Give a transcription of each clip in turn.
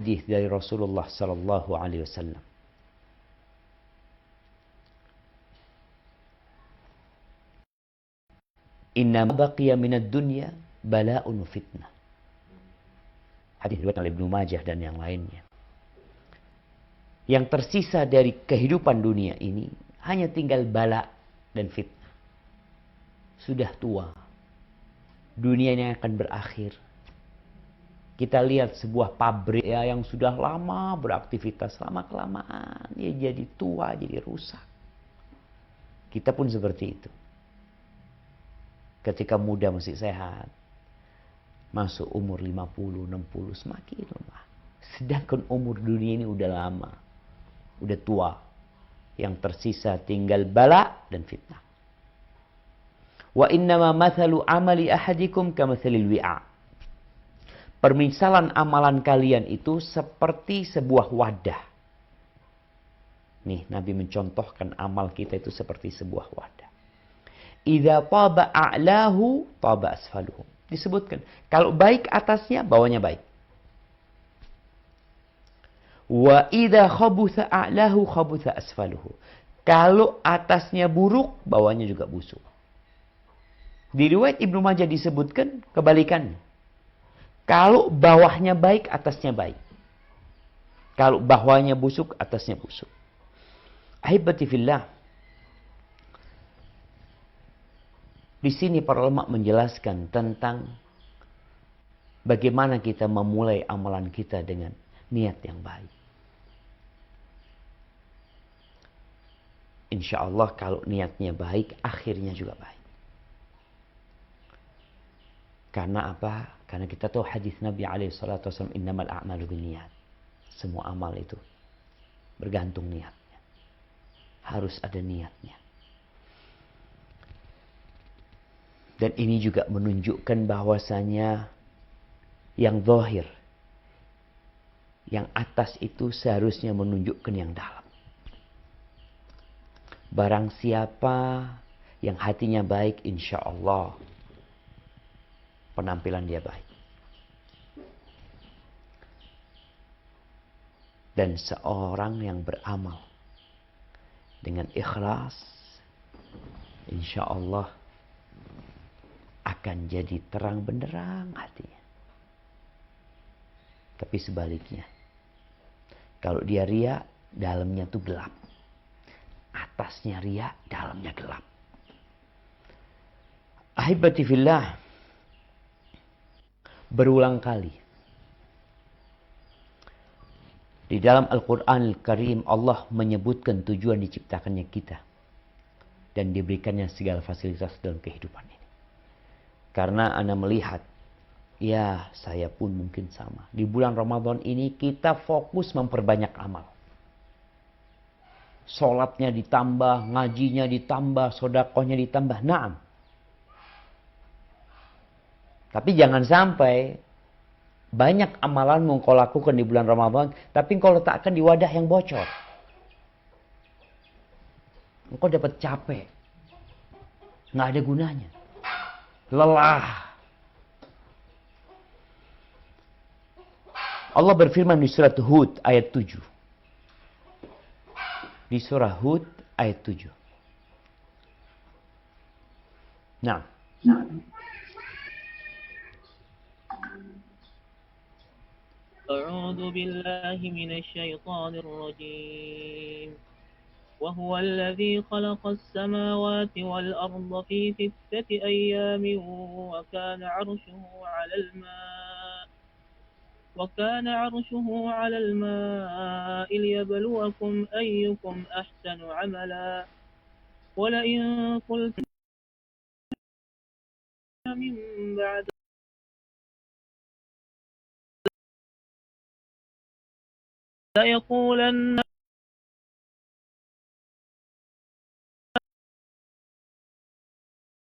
hadis dari Rasulullah sallallahu alaihi wasallam. Inna baqiya minad dunya bala'un fitnah. Hadis riwayat oleh Ibnu Majah dan yang lainnya. Yang tersisa dari kehidupan dunia ini hanya tinggal bala dan fitnah. Sudah tua. Dunia ini akan berakhir. Kita lihat sebuah pabrik ya, yang sudah lama beraktivitas, lama-kelamaan dia jadi tua, jadi rusak. Kita pun seperti itu. Ketika muda masih sehat, masuk umur 50, 60 semakin lemah. Sedangkan umur dunia ini udah lama, udah tua. Yang tersisa tinggal bala dan fitnah. Wa innama mathalu amali ahadikum kamathalil wi'a. Permisalan amalan kalian itu seperti sebuah wadah. Nih, Nabi mencontohkan amal kita itu seperti sebuah wadah. Idza taba a'lahu, taba asfaluhu. Disebutkan, kalau baik atasnya, bawahnya baik. Wa idza khabutha a'lahu, khabutha asfaluhu. Kalau atasnya buruk, bawahnya juga busuk. Di riwayat Ibnu Majah disebutkan kebalikannya. Kalau bawahnya baik, atasnya baik. Kalau bawahnya busuk, atasnya busuk. Ahibati fillah. Di sini para ulama menjelaskan tentang bagaimana kita memulai amalan kita dengan niat yang baik. Insya Allah kalau niatnya baik, akhirnya juga baik. Karena apa? Karena kita tahu hadis Nabi SAW, innamal a'malu binniyat. Semua amal itu bergantung niatnya. Harus ada niatnya. Dan ini juga menunjukkan bahwasanya yang zahir, yang atas itu seharusnya menunjukkan yang dalam. Barang siapa yang hatinya baik, insya Allah penampilan dia baik. Dan seorang yang beramal dengan ikhlas, insya Allah akan jadi terang benderang hatinya. Tapi sebaliknya, kalau dia riya, dalamnya tuh gelap. Atasnya riya, dalamnya gelap. Ahibati fillah. Berulang kali di dalam Al-Quran Al-Karim Allah menyebutkan tujuan diciptakannya kita dan diberikannya segala fasilitas dalam kehidupan ini. Karena Anda melihat, ya saya pun mungkin sama. Di bulan Ramadan ini kita fokus memperbanyak amal. Sholatnya ditambah, ngajinya ditambah, sodakohnya ditambah. Naam. Tapi jangan sampai banyak amalan yang kau lakukan di bulan Ramadan, tapi kau letakkan di wadah yang bocor. Engkau dapat capek. Nggak ada gunanya. Lelah. Allah berfirman di surat Hud ayat 7. Di surah Hud ayat 7. Nah. أعوذ بالله من الشيطان الرجيم وهو الذي خلق السماوات والأرض في 6 أيام وكان عرشه على الماء ليبلوكم أيكم أحسن عملا ولئن قلت من بعد ليقولن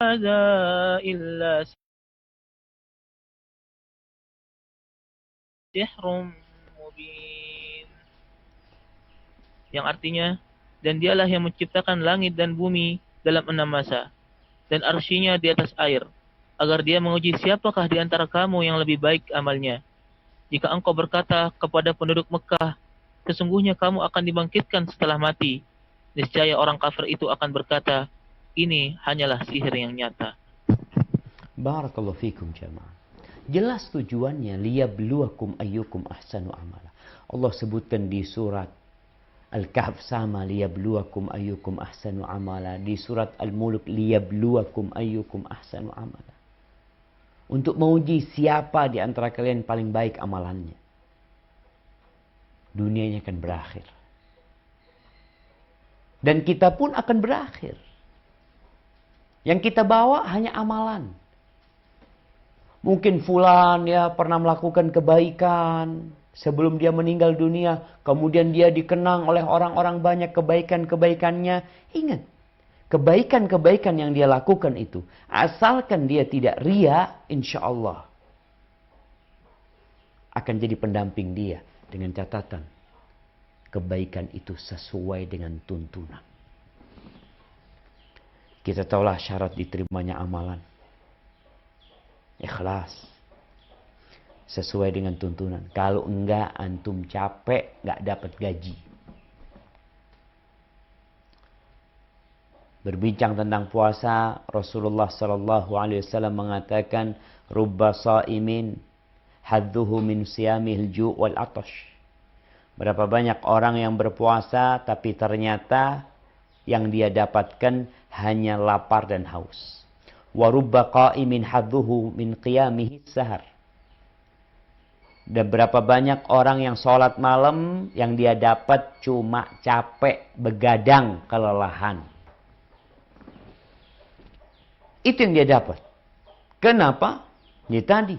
هذا إلا سحر مبين. Yang artinya, dan dialah yang menciptakan langit dan bumi dalam 6 masa, dan arsy-Nya di atas air, agar dia menguji siapakah di antara kamu yang lebih baik amalnya. Jika engkau berkata kepada penduduk Mekah, sesungguhnya kamu akan dibangkitkan setelah mati, niscaya orang kafir itu akan berkata, ini hanyalah sihir yang nyata. Barakallahu fikum jamaah. Jelas tujuannya liyabluwakum ayyukum ahsanu amala. Allah sebutkan di surat Al-Kahf sama liyabluwakum ayyukum ahsanu amala. Di surat Al-Mulk liyabluwakum ayyukum ahsanu amala. Untuk menguji siapa di antara kalian paling baik amalannya. Dunianya akan berakhir. Dan kita pun akan berakhir. Yang kita bawa hanya amalan. Mungkin fulan ya pernah melakukan kebaikan sebelum dia meninggal dunia. Kemudian dia dikenang oleh orang-orang banyak kebaikan-kebaikannya. Ingat, kebaikan-kebaikan yang dia lakukan itu, asalkan dia tidak ria, insya Allah akan jadi pendamping dia. Dengan catatan, kebaikan itu sesuai dengan tuntunan. Kita tahulah syarat diterimanya amalan. Ikhlas. Sesuai dengan tuntunan. Kalau enggak, antum capek, enggak dapat gaji. Berbincang tentang puasa, Rasulullah sallallahu alaihi wasallam mengatakan, "Rubba sha'imin hadduhu min siyamihil ju' wal 'atash." Berapa banyak orang yang berpuasa tapi ternyata yang dia dapatkan hanya lapar dan haus. Wa rubba qa'imin hadduhu min qiyamihi sahar. Dan berapa banyak orang yang sholat malam yang dia dapat cuma capek, begadang, kelelahan. Itu yang dia dapat. Kenapa? Ya tadi.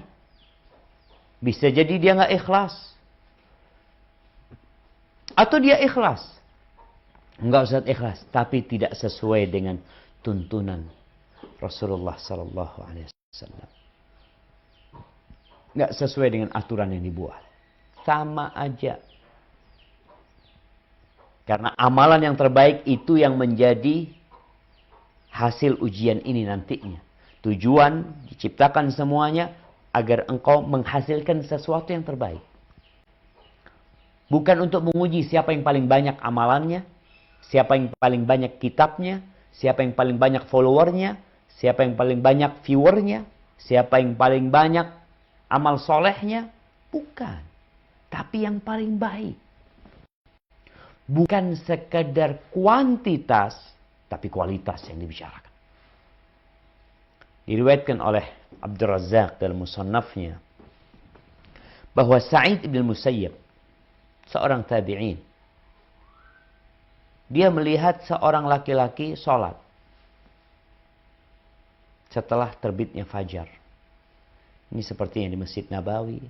Bisa jadi dia nggak ikhlas. Atau dia ikhlas. Enggak usah ikhlas. Tapi tidak sesuai dengan tuntunan Rasulullah sallallahu alaihi wasallam. Enggak sesuai dengan aturan yang dibuat. Sama aja. Karena amalan yang terbaik itu yang menjadi hasil ujian ini nantinya. Tujuan diciptakan semuanya agar engkau menghasilkan sesuatu yang terbaik. Bukan untuk menguji siapa yang paling banyak amalannya, siapa yang paling banyak kitabnya, siapa yang paling banyak followernya, siapa yang paling banyak viewernya, siapa yang paling banyak amal solehnya. Bukan. Tapi yang paling baik. Bukan sekedar kuantitas, tapi kualitas yang dibicarakan. Diriwayatkan oleh Abdul Razzaq dalam musannafnya bahwa Sa'id ibn Musayyib, seorang tabi'in, dia melihat seorang laki-laki sholat setelah terbitnya fajar. Ini sepertinya di Masjid Nabawi.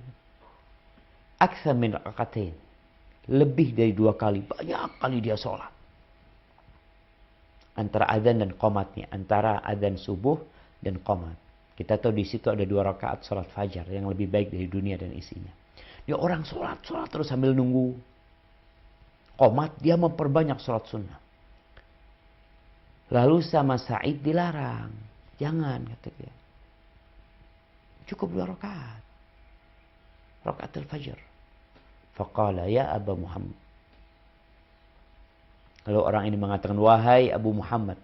Aktsar min rakatain. Lebih dari 2 kali. Banyak kali dia sholat. Antara adzan dan qomatnya. Antara adzan subuh dan qomat. Kita tahu di situ ada 2 rakaat sholat fajar. Yang lebih baik dari dunia dan isinya. Dia orang sholat terus sambil nunggu qomat. Dia memperbanyak sholat sunnah. Lalu sama Sa'id dilarang. Jangan, kata dia. Cukup 2 rakaat. Rakaat al-fajr. Faqala ya Aba Muhammad. Lalu orang ini mengatakan, wahai Abu Muhammad.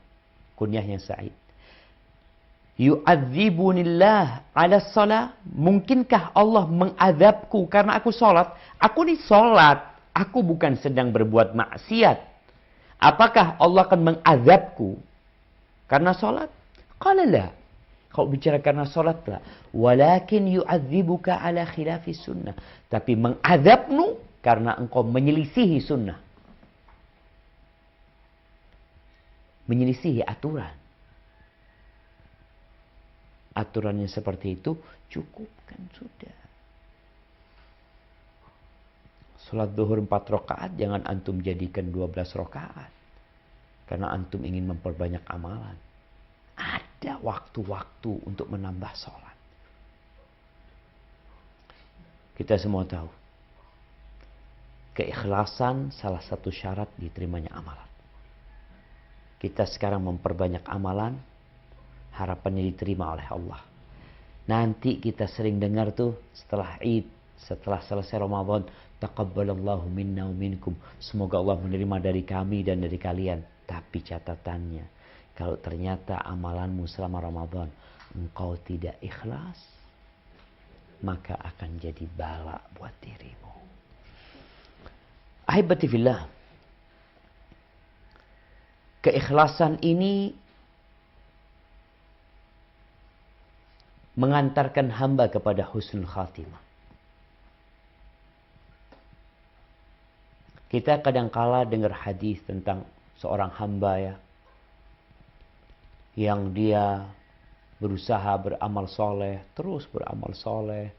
Kunyahnya Sa'id. Yu'adzibunillah ala salat. Mungkinkah Allah mengazabku karena aku sholat? Aku ini sholat. Aku bukan sedang berbuat maksiat. Apakah Allah akan mengazabku karena sholat? Qala la. Kau bicara karena sholat lah. Walakin yu'adzibuka ala khilafi sunnah. Tapi mengazabmu karena engkau menyelisihi sunnah. Menyelisihi aturan. Aturannya seperti itu, cukupkan sudah. Sholat duhur 4 rakaat, jangan antum jadikan 12 rakaat. Karena antum ingin memperbanyak amalan. Ada waktu-waktu untuk menambah sholat. Kita semua tahu. Keikhlasan salah satu syarat diterimanya amalan. Kita sekarang memperbanyak amalan. Harapannya diterima oleh Allah. Nanti kita sering dengar tuh setelah Id. setelah selesai Ramadan, taqabbalallahu minna wa minkum. Semoga Allah menerima dari kami dan dari kalian. Tapi catatannya, kalau ternyata amalanmu selama Ramadan engkau tidak ikhlas, maka akan jadi bala buat dirimu. Ahibati fillah, keikhlasan ini mengantarkan hamba kepada husnul khatimah. Kita kadangkala dengar hadis tentang seorang hamba ya, yang dia berusaha beramal soleh, terus beramal soleh,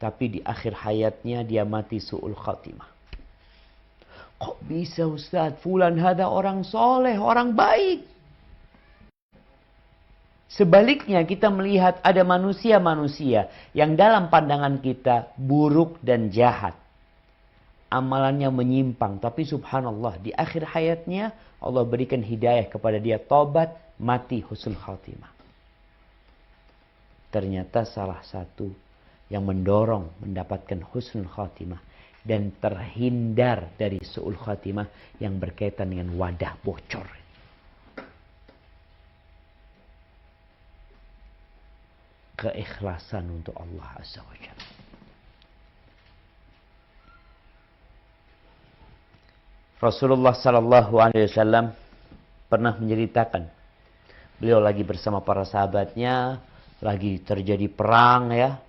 tapi di akhir hayatnya dia mati su'ul khatimah. Kok bisa Ustaz? Fulan hada orang soleh, orang baik. Sebaliknya kita melihat ada manusia-manusia yang dalam pandangan kita buruk dan jahat. Amalannya menyimpang, tapi subhanallah di akhir hayatnya Allah berikan hidayah kepada dia, tobat, mati husnul khatimah. Ternyata salah satu yang mendorong mendapatkan husnul khatimah dan terhindar dari su'ul khatimah yang berkaitan dengan wadah bocor. Keikhlasan untuk Allah Azza wa Jalla. Rasulullah sallallahu alaihi wasallam pernah menceritakan, beliau lagi bersama para sahabatnya, lagi terjadi perang ya.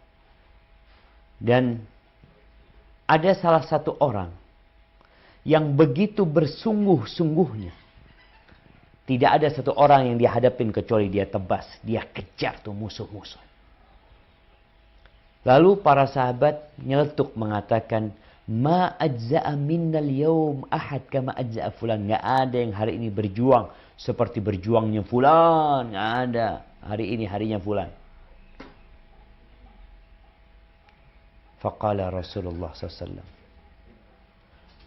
Dan ada salah satu orang yang begitu bersungguh-sungguhnya. Tidak ada satu orang yang dihadapin kecuali dia tebas, dia kejar tuh musuh-musuh. Lalu para sahabat nyeletuk mengatakan, ma ajza'a minnal yawm ahad kama ajza'a fulan. Nggak ada yang hari ini berjuang seperti berjuangnya fulan. Nggak ada. Hari ini harinya fulan. Faqala Rasulullah SAW,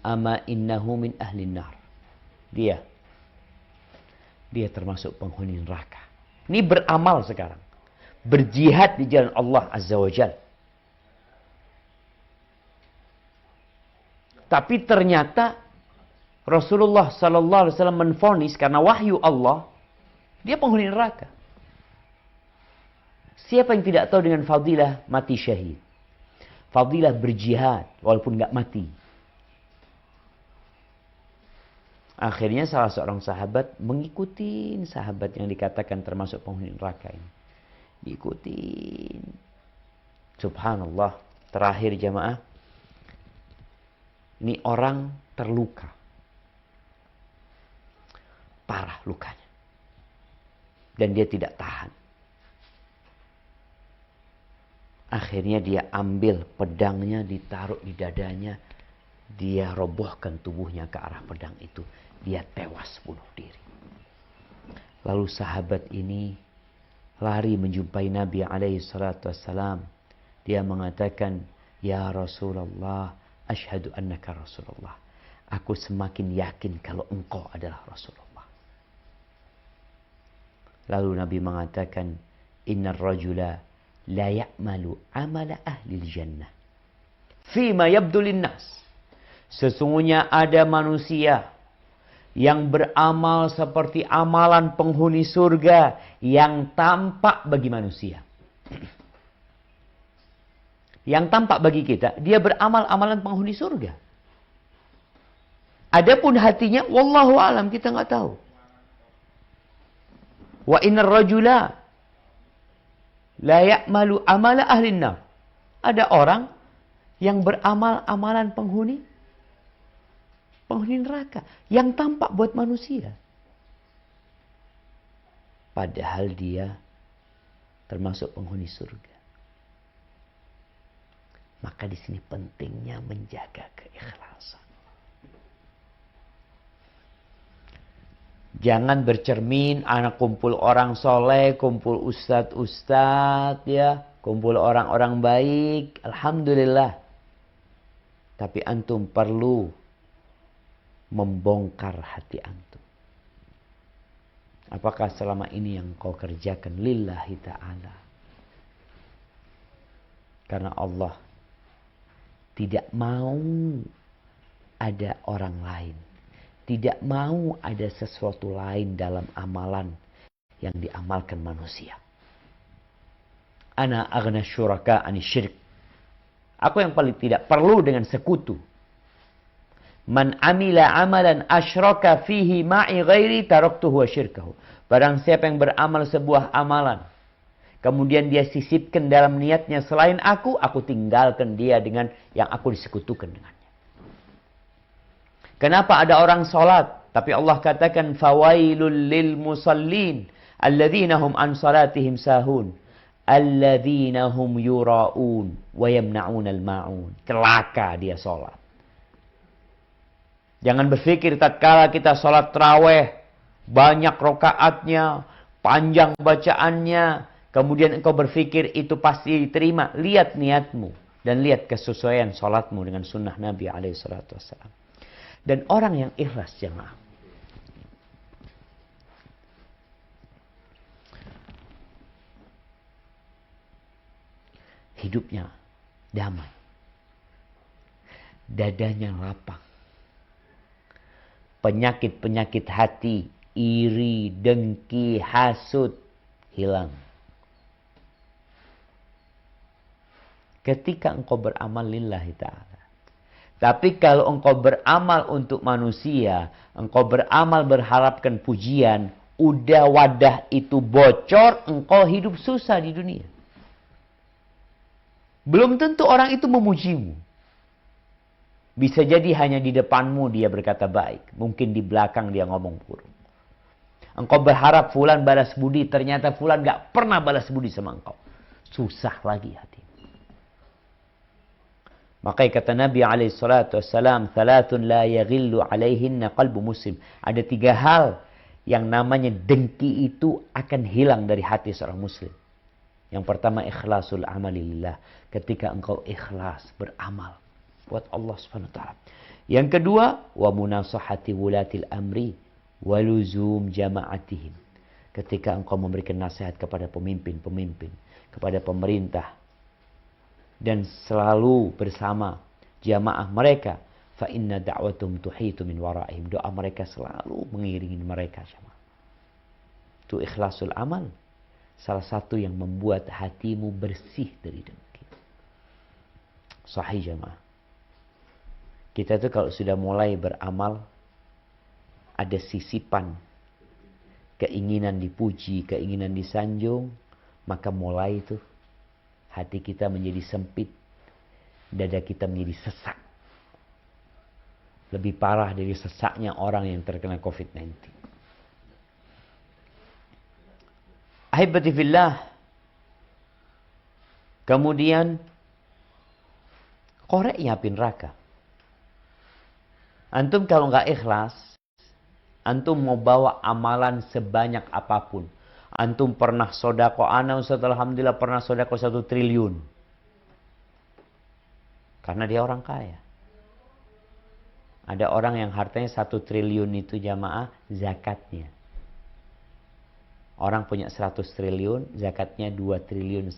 ama innahu min ahlin nar. Dia termasuk penghuni neraka. Ini beramal sekarang. Berjihad di jalan Allah Azza wa Jalla. Tapi ternyata Rasulullah sallallahu alaihi wasallam menvonis karena wahyu Allah, dia penghuni neraka. Siapa yang tidak tahu dengan fadilah mati syahid? Fadilah berjihad walaupun enggak mati. Akhirnya salah seorang sahabat mengikuti sahabat yang dikatakan termasuk penghuni neraka ini. Diikutin. Subhanallah, terakhir jamaah, ini orang terluka. Parah lukanya. Dan dia tidak tahan. Akhirnya dia ambil pedangnya, ditaruh di dadanya. Dia robohkan tubuhnya ke arah pedang itu. Dia tewas bunuh diri. Lalu sahabat ini lari menjumpai Nabi SAW. Dia mengatakan, ya Rasulullah, asyhadu annaka Rasulullah. Aku semakin yakin kalau engkau adalah Rasulullah. Lalu Nabi mengatakan, innar rajula la ya'malu amala ahli jannah fima yabdu linnas. Sesungguhnya ada manusia yang beramal seperti amalan penghuni surga yang tampak bagi manusia. Yang tampak bagi kita, dia beramal amalan penghuni surga. Adapun hatinya, wallahu alam, kita nggak tahu. Wa innar rajula la ya'malu amala ahlin nar. Ada orang yang beramal amalan penghuni neraka yang tampak buat manusia. Padahal dia termasuk penghuni surga. Maka di sini pentingnya menjaga keikhlasan. Jangan bercermin anak kumpul orang soleh, kumpul ustadz ya, kumpul orang-orang baik. Alhamdulillah. Tapi antum perlu membongkar hati antum. Apakah selama ini yang kau kerjakan lillahi ta'ala? Karena Allah Tidak mau ada orang lain. Tidak mau ada sesuatu lain dalam amalan yang diamalkan manusia. Ana aghna syuraka ani syirik. Aku yang paling tidak perlu dengan sekutu. Man amila amalan asyraka fihi ma'i ghairi taraktuhu wa syirkahu. Barang siapa yang beramal sebuah amalan, kemudian dia sisipkan dalam niatnya selain aku tinggalkan dia dengan yang aku disekutukan dengannya. Kenapa ada orang sholat, tapi Allah katakan fawailul lil musallin alladzina hum an salatihim sahun alladzina hum yura'un wa yamna'unal ma'un. Celaka dia sholat. Jangan berpikir tatkala kita sholat tarawih, banyak rokaatnya, panjang bacaannya, kemudian engkau berpikir itu pasti diterima. Lihat niatmu dan lihat kesesuaian sholatmu dengan sunnah Nabi SAW. Dan orang yang ikhlas, jemaah, hidupnya damai, dadanya lapang, penyakit-penyakit hati, iri, dengki, hasut hilang. Ketika engkau beramal lillahi ta'ala. Tapi kalau engkau beramal untuk manusia, engkau beramal berharapkan pujian, udah wadah itu bocor, engkau hidup susah di dunia. Belum tentu orang itu memujimu. Bisa jadi hanya di depanmu dia berkata baik. Mungkin di belakang dia ngomong buruk. Engkau berharap fulan balas budi, ternyata fulan gak pernah balas budi sama engkau. Susah lagi hati. Makanya kata Nabi SAW, "Thalathun la yaghillu alaihinna qalbu muslim." Ada 3 hal yang namanya dengki itu akan hilang dari hati seorang muslim. Yang pertama, ikhlasul amali lillah. Ketika engkau ikhlas beramal buat Allah Subhanahu wa taala. Yang kedua, wa munasahati wulatil amri wa luzum jama'atihim. Ketika engkau memberikan nasihat kepada pemimpin-pemimpin, kepada pemerintah, dan selalu bersama jamaah mereka, fa inna da'watum tuhitu min wara'ihim. Doa mereka selalu mengiringi mereka, jamaah. Itu ikhlasul amal. Salah satu yang membuat hatimu bersih dari dengki. Sahih, jamaah. Kita tuh kalau sudah mulai beramal, ada sisipan keinginan dipuji, keinginan disanjung, maka mulai itu hati kita menjadi sempit, dada kita menjadi sesak. Lebih parah dari sesaknya orang yang terkena COVID-19. Ahibati fillah. Kemudian koreknya api neraka. Antum kalau nggak ikhlas, antum mau bawa amalan sebanyak apapun. Antum pernah sodako, ana Ustaz alhamdulillah pernah sodako 1 triliun. Karena dia orang kaya. Ada orang yang hartanya 1 triliun itu jamaah zakatnya. Orang punya 100 triliun, zakatnya 2,5 triliun.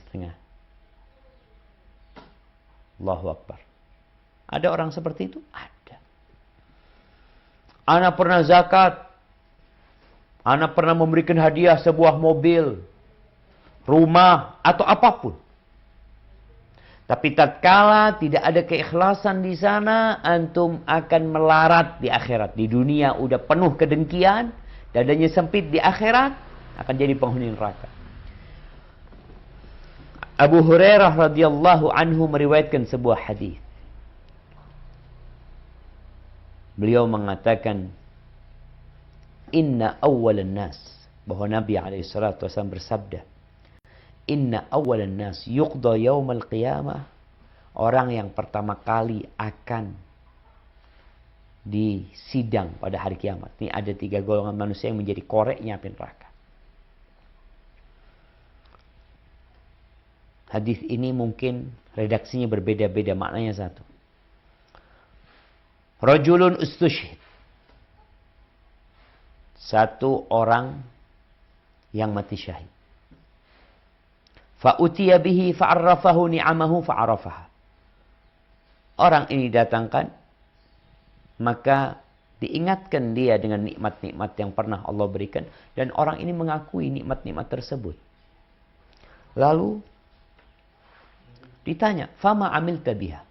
Allahu Akbar. Ada orang seperti itu? Ada. Ana pernah zakat. Ana pernah memberikan hadiah sebuah mobil, rumah, atau apapun. Tapi tatkala tidak ada keikhlasan di sana, antum akan melarat di akhirat. Di dunia udah penuh kedengkian, dadanya sempit, di akhirat akan jadi penghuni neraka. Abu Hurairah radhiyallahu anhu meriwayatkan sebuah hadis. Beliau mengatakan, inna awwalan nas, bahwa Nabi SAW bersabda, inna awwalan nas yuqda yaumal qiyamah, orang yang pertama kali akan disidang pada hari kiamat. Ini ada 3 golongan manusia yang menjadi koreknya api neraka. Hadis ini mungkin redaksinya berbeda-beda, maknanya satu. Rajulun ustushhid. Satu orang yang mati syahid. Fa'utiya bihi fa'arrafahu ni'amahu fa'arafaha. orang ini datangkan, maka diingatkan dia dengan nikmat-nikmat yang pernah Allah berikan. Dan orang ini mengakui nikmat-nikmat tersebut. Lalu ditanya, fama amilta biha?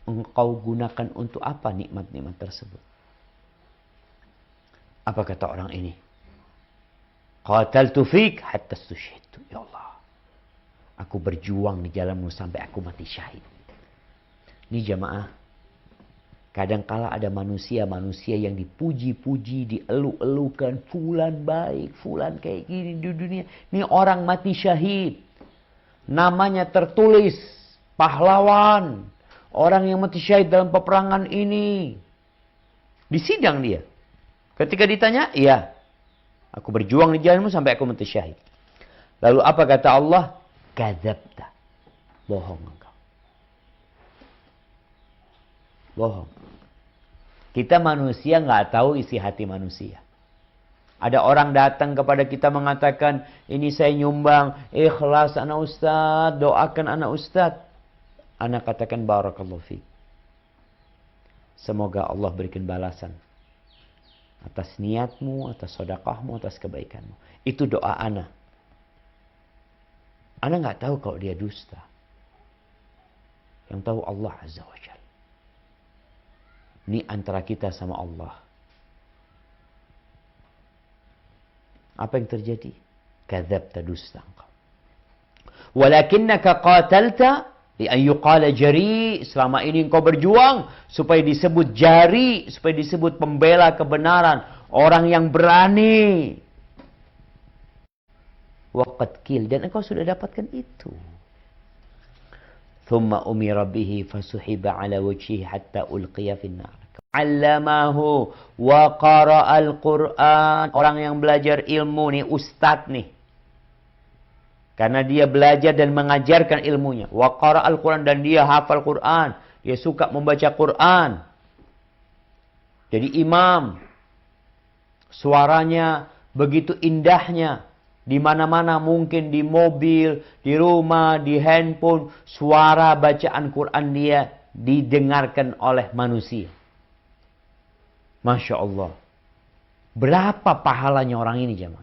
Engkau gunakan untuk apa nikmat-nikmat tersebut? Apa kata orang ini? Qataltu fik hatta stushhidtu. Ya Allah, aku berjuang di jalanmu sampai aku mati syahid. Ini jamaah, kadangkala ada manusia-manusia yang dipuji-puji, dielu-elukan, fulan baik, fulan kayak gini di dunia. Ini orang mati syahid. Namanya tertulis pahlawan. Orang yang mati syahid dalam peperangan ini. Di sidang dia. Ketika ditanya, iya, aku berjuang di jalanmu sampai aku mati syahid. Lalu apa kata Allah? Kadzabta. Bohong engkau. Bohong. Kita manusia nggak tahu isi hati manusia. Ada orang datang kepada kita mengatakan, ini saya nyumbang, ikhlas anak ustaz, doakan anak ustaz. Anak katakan barakallahu fiik. Semoga Allah berikan balasan atas niatmu, atas sedekahmu, atas kebaikanmu. Itu doa anak. Anak nggak tahu kalau dia dusta. Yang tahu Allah Azza wa Jalla. Ini antara kita sama Allah. Apa yang terjadi? Kadzabta, dusta engkau. Walakinnaka qatalta li an yuqala jari. Selama ini engkau berjuang supaya disebut jari, supaya disebut pembela kebenaran, orang yang berani. Waqad qil, dan engkau sudah dapatkan itu. Thumma umira bihi fasuhiba ala wajhihi hatta ulqiya finnar. Allamahu wa qara'al Qur'an. Orang yang belajar ilmu nih, ustadz nih. Karena dia belajar dan mengajarkan ilmunya. Wa qara'al Qur'an, dan dia hafal Qur'an. Dia suka membaca Qur'an. Jadi imam. Suaranya begitu indahnya. Di mana-mana, mungkin di mobil, di rumah, di handphone, suara bacaan Quran dia didengarkan oleh manusia. Masya Allah. Berapa pahalanya orang ini, jemaah?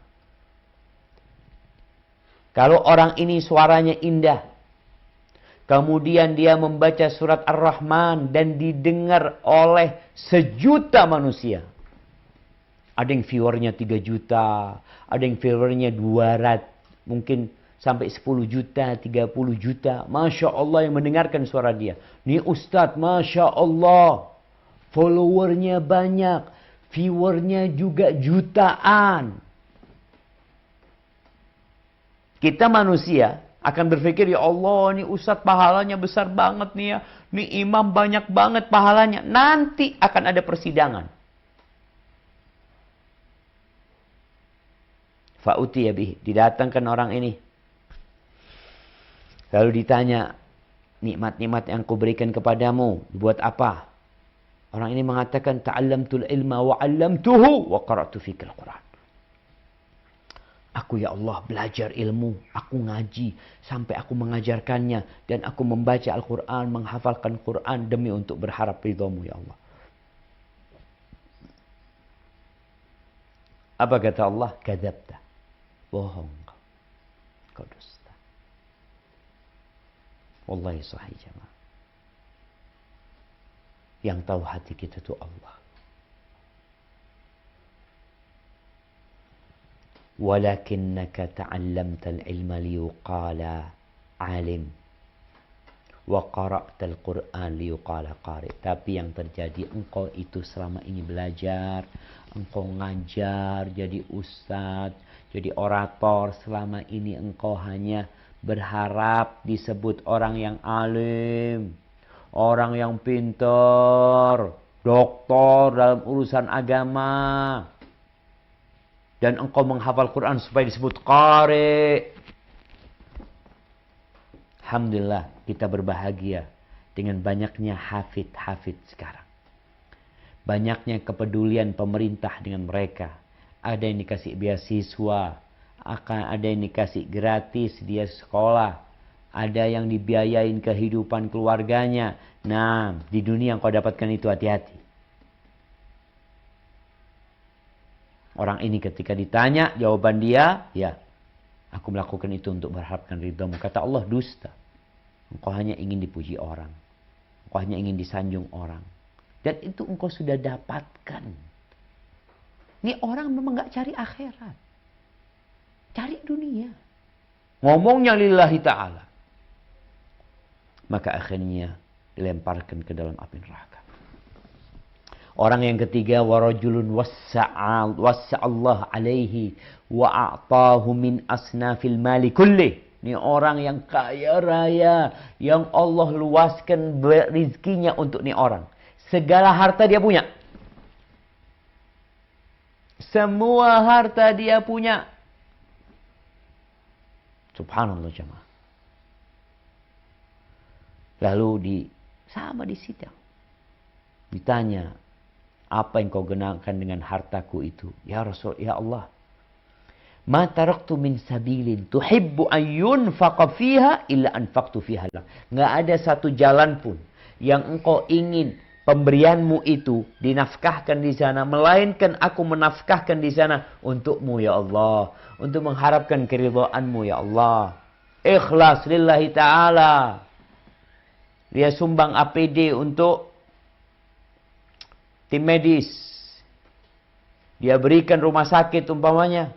Kalau orang ini suaranya indah, kemudian dia membaca surat Ar-Rahman dan didengar oleh sejuta manusia. Ada yang viewernya 3 juta, ada yang viewernya 200, mungkin sampai 10 juta, 30 juta. Masya Allah yang mendengarkan suara dia. Ini Ustadz, Masya Allah. Followernya banyak, viewernya juga jutaan. Kita manusia akan berpikir, ya Allah, ini Ustadz pahalanya besar banget nih ya. Ini imam banyak banget pahalanya. Nanti akan ada persidangan. Fa'utiya bih, didatangkan orang ini. Lalu ditanya, nikmat-nikmat yang kuberikan kepadamu, buat apa? Orang ini mengatakan, ta'allamtul ilma wa 'allamtuhu wa qara'tu fikal Qur'an. Aku ya Allah belajar ilmu, aku ngaji sampai aku mengajarkannya dan aku membaca Al-Qur'an, menghafalkan Qur'an demi untuk berharap ridhamu ya Allah. Apa kata Allah? Kadzabta. Bohong kau dusta. Wallahi sahih jemaah. Yang tahu hati kita itu Allah. Walakinnaka ta'allamtal ilma liyuqala alim wa qara'tal Qur'an liyuqala qari. Tapi yang terjadi, engkau itu selama ini belajar, engkau ngajar, jadi ustadz, jadi orator. Selama ini engkau hanya berharap disebut orang yang alim, orang yang pintar, doktor dalam urusan agama. Dan engkau menghafal Quran supaya disebut qari. Alhamdulillah, kita berbahagia dengan banyaknya hafid-hafid sekarang. Banyaknya kepedulian pemerintah dengan mereka. Ada yang dikasih beasiswa, akan ada yang dikasih gratis dia sekolah. ada yang dibiayain kehidupan keluarganya. Nah, di dunia engkau dapatkan itu, hati-hati. Orang ini ketika ditanya, jawaban dia, ya, aku melakukan itu untuk berharapkan ridhamu. Kata Allah, dusta. Engkau hanya ingin dipuji orang. Engkau hanya ingin disanjung orang. Dan itu engkau sudah dapatkan. Ini orang memang gak cari akhirat. Cari dunia. Ngomongnya lillahi ta'ala. Maka akhirnya dilemparkan ke dalam api neraka. Orang yang ketiga, warajulun wassa'allah alaihi wa a'tahu min asnafil mali kulli. Ini orang yang kaya raya, yang Allah luaskan rizkinya untuk ini orang. Segala harta dia punya. Semua harta dia punya. Subhanallah jemaah. Lalu sama di sidang. Ditanya, apa yang kau gunakan dengan hartaku itu? Ya Rasul, ya Allah. Ma taraktu min sabilin tuhibbu an yunfaqa fiha illa anfaqtu fiha lak. Enggak ada satu jalan pun yang engkau ingin pemberianmu itu dinafkahkan di sana, melainkan aku menafkahkan di sana untukmu ya Allah, untuk mengharapkan keridhaanmu ya Allah. Ikhlas lillahi ta'ala. Dia sumbang APD untuk tim medis. Dia berikan rumah sakit umpamanya.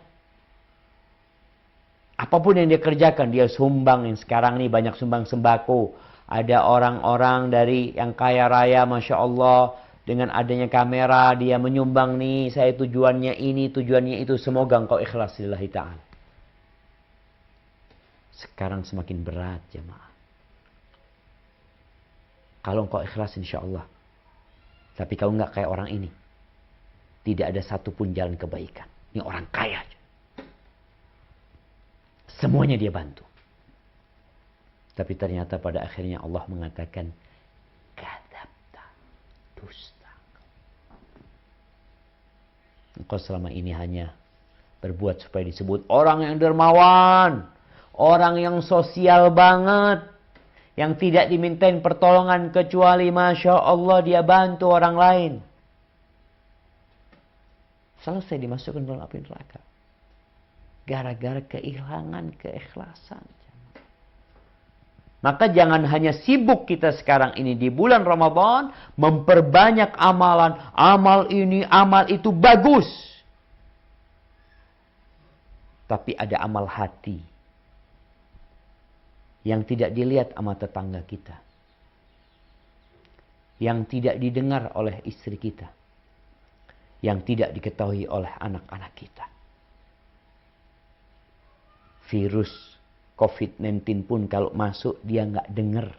Apapun yang dia kerjakan, dia sumbang. Yang sekarang ini banyak sumbang sembako. Ada orang-orang dari yang kaya raya, Masya Allah. Dengan adanya kamera, dia menyumbang nih. Saya tujuannya ini, tujuannya itu. Semoga engkau ikhlas lillahi ta'ala. Sekarang semakin berat jemaah. Kalau engkau ikhlas insya Allah. Tapi kalau enggak kayak orang ini. Tidak ada satupun jalan kebaikan. Ini orang kaya. Semuanya dia bantu. Tapi ternyata pada akhirnya Allah mengatakan. Kadzabta. Dusta. Engkau selama ini hanya berbuat supaya disebut orang yang dermawan. Orang yang sosial banget. Yang tidak dimintain pertolongan kecuali Masya Allah dia bantu orang lain. Selesai dimasukkan dalam api neraka. Gara-gara kehilangan keikhlasan. Maka jangan hanya sibuk kita sekarang ini di bulan Ramadan. Memperbanyak amalan. Amal ini, amal itu bagus. Tapi ada amal hati. Yang tidak dilihat sama tetangga kita. Yang tidak didengar oleh istri kita. Yang tidak diketahui oleh anak-anak kita. Virus COVID-19 pun kalau masuk dia nggak dengar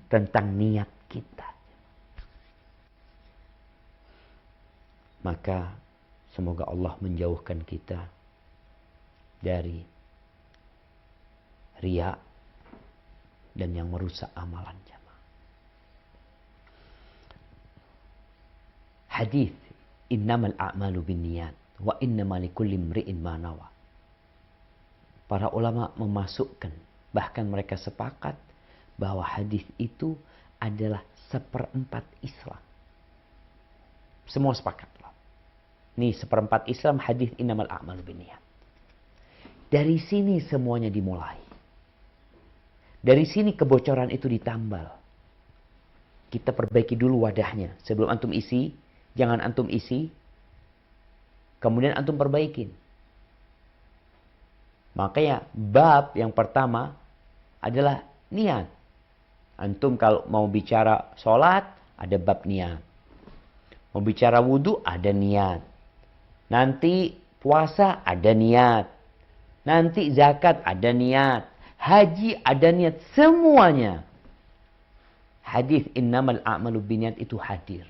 tentang niat kita. Maka semoga Allah menjauhkan kita dari riya dan yang merusak amalan jamaah. Hadis innamal a'malu binniyat wa innamal likulli imri'in ma nawa. Para ulama memasukkan, bahkan mereka sepakat bahwa hadis itu adalah 1/4 Islam. Semua sepakat. Ini 1/4 Islam, hadis innamal a'malu binniyat. Dari sini semuanya dimulai. Dari sini kebocoran itu ditambal. Kita perbaiki dulu wadahnya. Sebelum antum isi, jangan antum isi. Kemudian antum perbaikin. Makanya bab yang pertama adalah niat. Antum kalau mau bicara sholat, ada bab niat. Mau bicara wudhu, ada niat. Nanti puasa, ada niat. Nanti zakat, ada niat. Haji ada niat, semuanya. Hadis innamal a'malu binniyat itu hadir.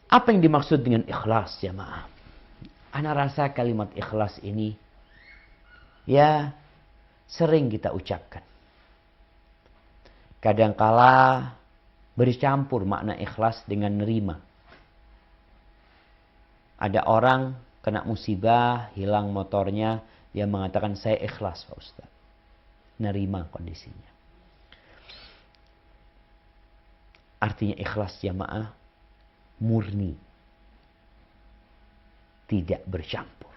Apa yang dimaksud dengan ikhlas jamaah? Ana rasa kalimat ikhlas ini ya sering kita ucapkan. Kadangkala bercampur makna ikhlas dengan nerima. Ada orang kena musibah, hilang motornya, Dia mengatakan, saya ikhlas Pak Ustaz. Nerima kondisinya. Artinya ikhlas jamaah murni. Tidak bercampur.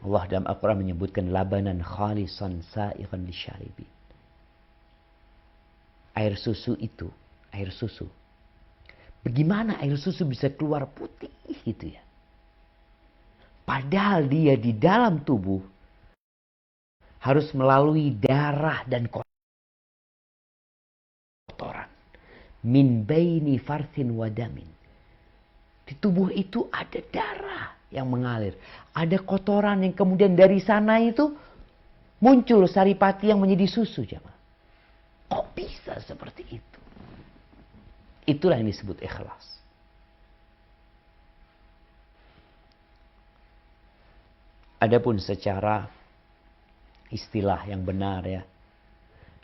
Allah dalam Al-Quran menyebutkan labanan khalisan sa'iqan lisyaribin. Air susu itu, air susu. Bagaimana air susu bisa keluar putih gitu ya? Padahal dia di dalam tubuh harus melalui darah dan kotoran. Min baini farthin wadamin. Di tubuh itu ada darah yang mengalir. Ada kotoran yang kemudian dari sana itu muncul saripati yang menjadi susu, jemaah. Kok bisa seperti itu? Itulah yang disebut ikhlas. Adapun secara istilah yang benar ya.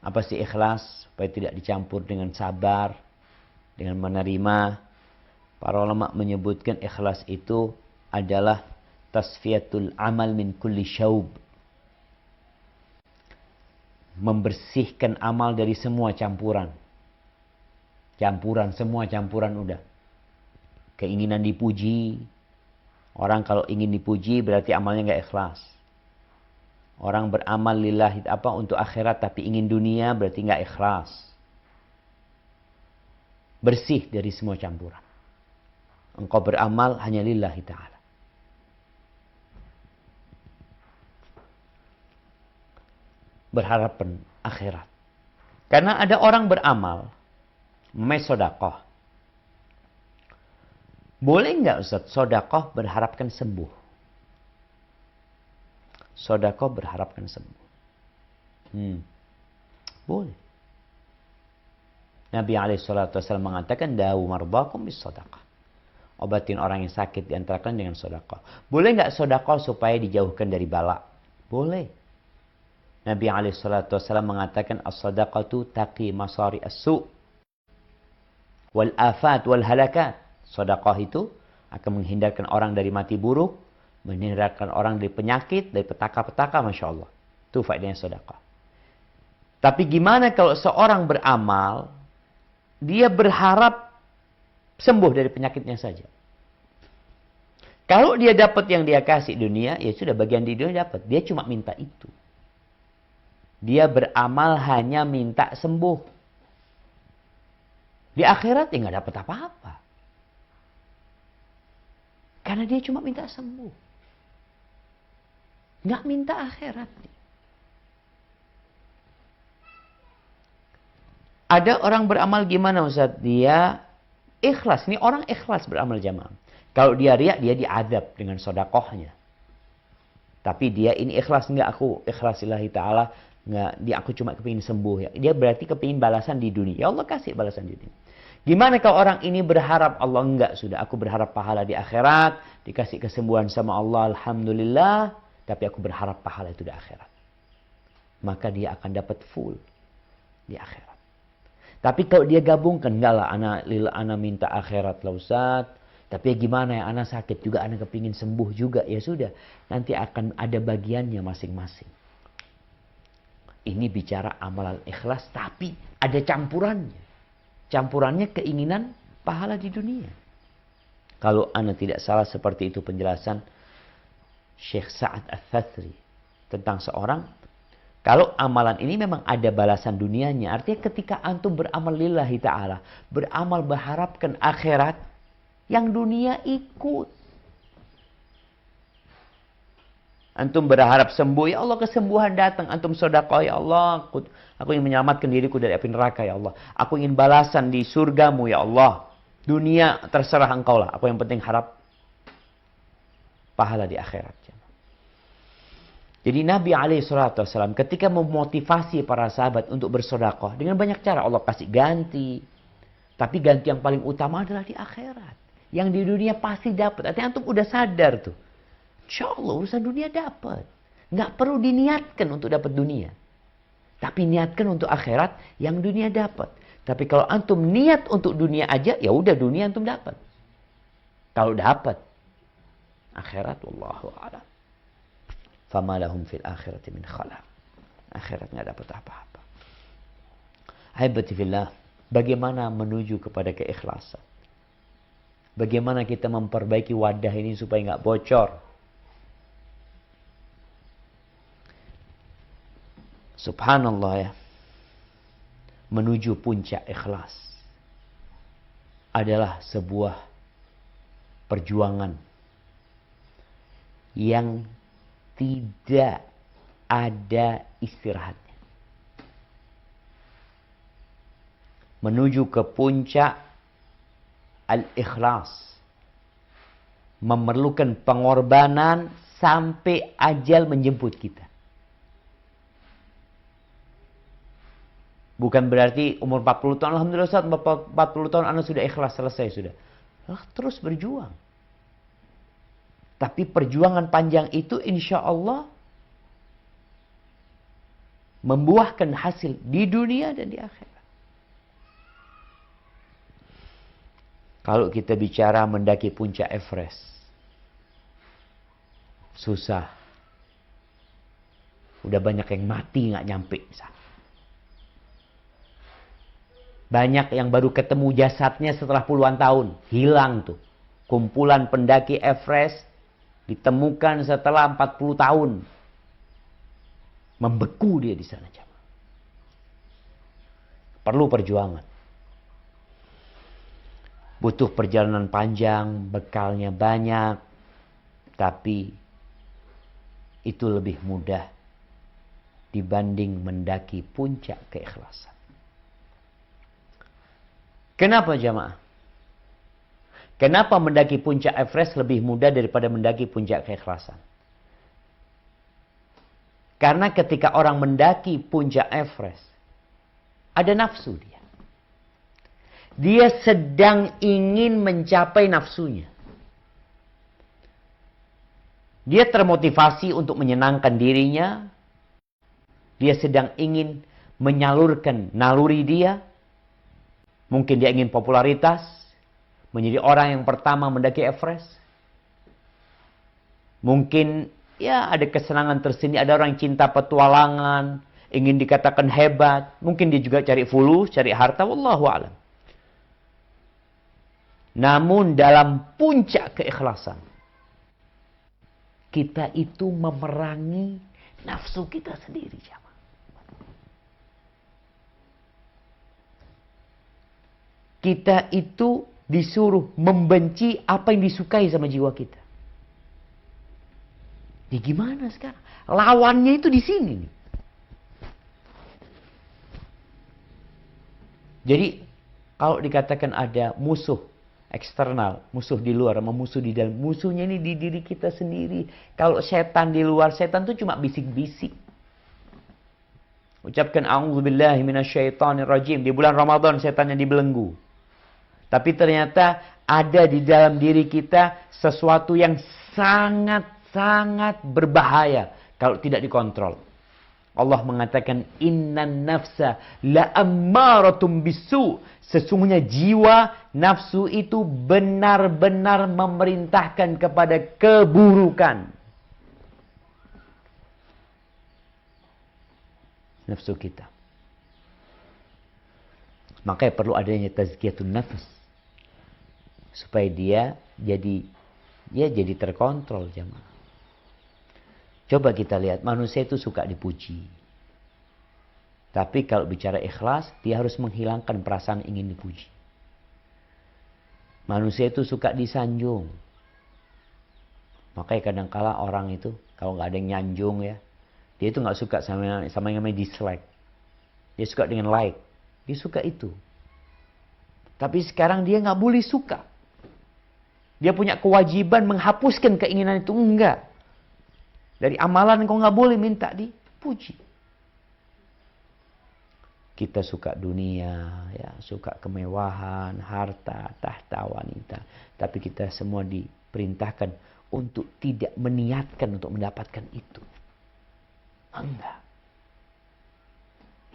Apa sih ikhlas? Supaya tidak dicampur dengan sabar, dengan menerima. Para ulama menyebutkan ikhlas itu adalah tasfiyatul amal min kulli syaub. Membersihkan amal dari semua campuran. Semua campuran udah. Keinginan dipuji. Orang kalau ingin dipuji berarti amalnya nggak ikhlas. Orang beramal lillahi untuk akhirat tapi ingin dunia berarti nggak ikhlas. Bersih dari semua campuran. Engkau beramal hanya lillahi ta'ala. Berharapan akhirat. Karena ada orang beramal, sedekah. Boleh nggak Ustaz sedekah berharapkan sembuh? Sedekah berharapkan sembuh. Boleh. Nabi SAW mengatakan, dawu mardakum bis sedekah. Obatin orang yang sakit diantara kalian dengan sedekah. Boleh nggak sedekah supaya dijauhkan dari bala? Boleh. Nabi SAW mengatakan, as-sadaqatu taqi masari as-su' wal afat wal halakat. Sedekah itu akan menghindarkan orang dari mati buruk, menghindarkan orang dari penyakit, dari petaka-petaka, Masya Allah. Itu faedahnya sedekah. Tapi gimana kalau seorang beramal, dia berharap sembuh dari penyakitnya saja. Kalau dia dapat yang dia kasih dunia, ya sudah bagian di dunia dapat. Dia cuma minta itu. Dia beramal hanya minta sembuh. Di akhirat dia nggak dapat apa-apa. Karena dia cuma minta sembuh. Nggak minta akhirat. Ada orang beramal gimana Ustaz? Dia ikhlas. Ini orang ikhlas beramal jamaah. Kalau dia riak, dia diadab dengan sedekahnya. Tapi dia ini ikhlas. Enggak, aku ikhlas lillahi ta'ala. Enggak, aku cuma kepingin sembuh. Ya. Dia berarti kepingin balasan di dunia. Ya Allah kasih balasan di dunia. Gimana kalau orang ini berharap Allah? Enggak, sudah. Aku berharap pahala di akhirat. Dikasih kesembuhan sama Allah. Alhamdulillah. Tapi aku berharap pahala itu di akhirat. Maka dia akan dapat full di akhirat. Tapi kalau dia gabungkan, enggak lah, ana minta akhirat lah Ustaz. Tapi ya gimana ya, ana sakit juga, ana kepingin sembuh juga. Ya sudah, nanti akan ada bagiannya masing-masing. Ini bicara amalan ikhlas, tapi ada campurannya. Campurannya keinginan pahala di dunia. Kalau ana tidak salah seperti itu penjelasan Syekh Sa'ad Al-Thasri tentang seorang. Kalau amalan ini memang ada balasan dunianya. Artinya ketika antum beramal lillahi ta'ala. Beramal berharapkan akhirat. Yang dunia ikut. Antum berharap sembuh. Ya Allah kesembuhan datang. Antum sedekah. Ya Allah. Aku ingin menyelamatkan diriku dari api neraka. Ya Allah. Aku ingin balasan di surgamu. Ya Allah. Dunia terserah engkau lah. Aku yang penting harap pahala di akhirat. Jadi Nabi SAW ketika memotivasi para sahabat untuk bersedekah dengan banyak cara, Allah kasih ganti. Tapi ganti yang paling utama adalah di akhirat. Yang di dunia pasti dapat. Artinya antum udah sadar tuh. Insya Allah urusan dunia dapat. Nggak perlu diniatkan untuk dapat dunia. Tapi niatkan untuk akhirat yang dunia dapat. Tapi kalau antum niat untuk dunia aja, ya udah dunia antum dapat. Kalau dapat akhirat, wallahu a'lam. fama lahum fil akhirati min khalaq. Akhirat nggak dapat apa-apa. Ahibati fillah, bagaimana menuju kepada keikhlasan? Bagaimana kita memperbaiki wadah ini supaya nggak bocor? Subhanallah ya. Menuju puncak ikhlas adalah sebuah perjuangan yang tidak ada istirahatnya. Menuju ke puncak al-ikhlas memerlukan pengorbanan sampai ajal menjemput kita. Bukan berarti umur 40 tahun, alhamdulillah Ustaz, 40 tahun Anda sudah ikhlas, selesai sudah. Terus berjuang. Tapi perjuangan panjang itu insya Allah membuahkan hasil di dunia dan di akhirat. Kalau kita bicara mendaki puncak Everest, susah. Udah banyak yang mati nggak nyampe sana. Banyak yang baru ketemu jasadnya setelah puluhan tahun. Hilang tuh. Kumpulan pendaki Everest ditemukan setelah 40 tahun. Membeku dia di sana. Perlu perjuangan. Butuh perjalanan panjang, bekalnya banyak. Tapi itu lebih mudah dibanding mendaki puncak keikhlasan. Kenapa jamaah? Kenapa mendaki puncak Everest lebih mudah daripada mendaki puncak keikhlasan? Karena ketika orang mendaki puncak Everest, ada nafsu dia. Dia sedang ingin mencapai nafsunya. Dia termotivasi untuk menyenangkan dirinya. Dia sedang ingin menyalurkan naluri dia. Mungkin dia ingin popularitas, menjadi orang yang pertama mendaki Everest. Mungkin ya ada kesenangan tersendiri, ada orang cinta petualangan, ingin dikatakan hebat. Mungkin dia juga cari fulus, cari harta, wallahu a'lam. Namun dalam puncak keikhlasan, kita itu memerangi nafsu kita sendiri. Kita itu disuruh membenci apa yang disukai sama jiwa kita. Ya gimana sekarang? Lawannya itu di sini nih. Jadi kalau dikatakan ada musuh eksternal, musuh di luar sama musuh di dalam, musuhnya ini di diri kita sendiri. Kalau setan di luar, setan itu cuma bisik-bisik. Ucapkan a'udzubillahi minasyaitonirrajim. Di bulan Ramadan setannya dibelenggu. Tapi ternyata ada di dalam diri kita sesuatu yang sangat-sangat berbahaya kalau tidak dikontrol. Allah mengatakan innan nafsa la'ammaratum bisu. Sesungguhnya jiwa nafsu itu benar-benar memerintahkan kepada keburukan. Nafsu kita. Makanya perlu adanya tazkiyatun nafs. Supaya dia jadi terkontrol jemaah. Coba kita lihat, manusia itu suka dipuji. Tapi kalau bicara ikhlas, dia harus menghilangkan perasaan ingin dipuji. Manusia itu suka disanjung. Makanya kadang-kala orang itu, kalau nggak ada yang nyanjung ya, dia itu nggak suka sama yang namanya dislike. Dia suka dengan like. Dia suka itu. Tapi sekarang dia nggak boleh suka. Dia punya kewajiban menghapuskan keinginan itu. Enggak. Dari amalan kau nggak boleh minta dipuji. Kita suka dunia, ya, suka kemewahan, harta, tahta, wanita. Tapi kita semua diperintahkan untuk tidak meniatkan untuk mendapatkan itu. Enggak.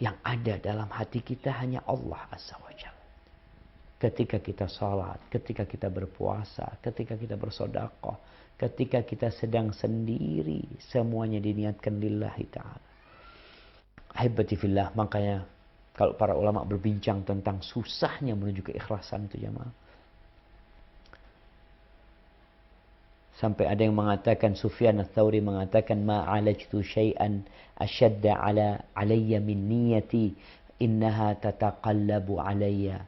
Yang ada dalam hati kita hanya Allah Azza wa Jalla. ketika kita sholat, ketika kita berpuasa, ketika kita bersedekah, ketika kita sedang sendiri, semuanya diniatkan lillahi ta'ala. Ahibati fillah, makanya kalau para ulama berbincang tentang susahnya menuju keikhlasan itu jamaah. Sampai ada yang mengatakan, Sufyan ats-Tsauri mengatakan, ma'alajtu syai'an asyadda alayya min niyati innaha tataqallabu alayya.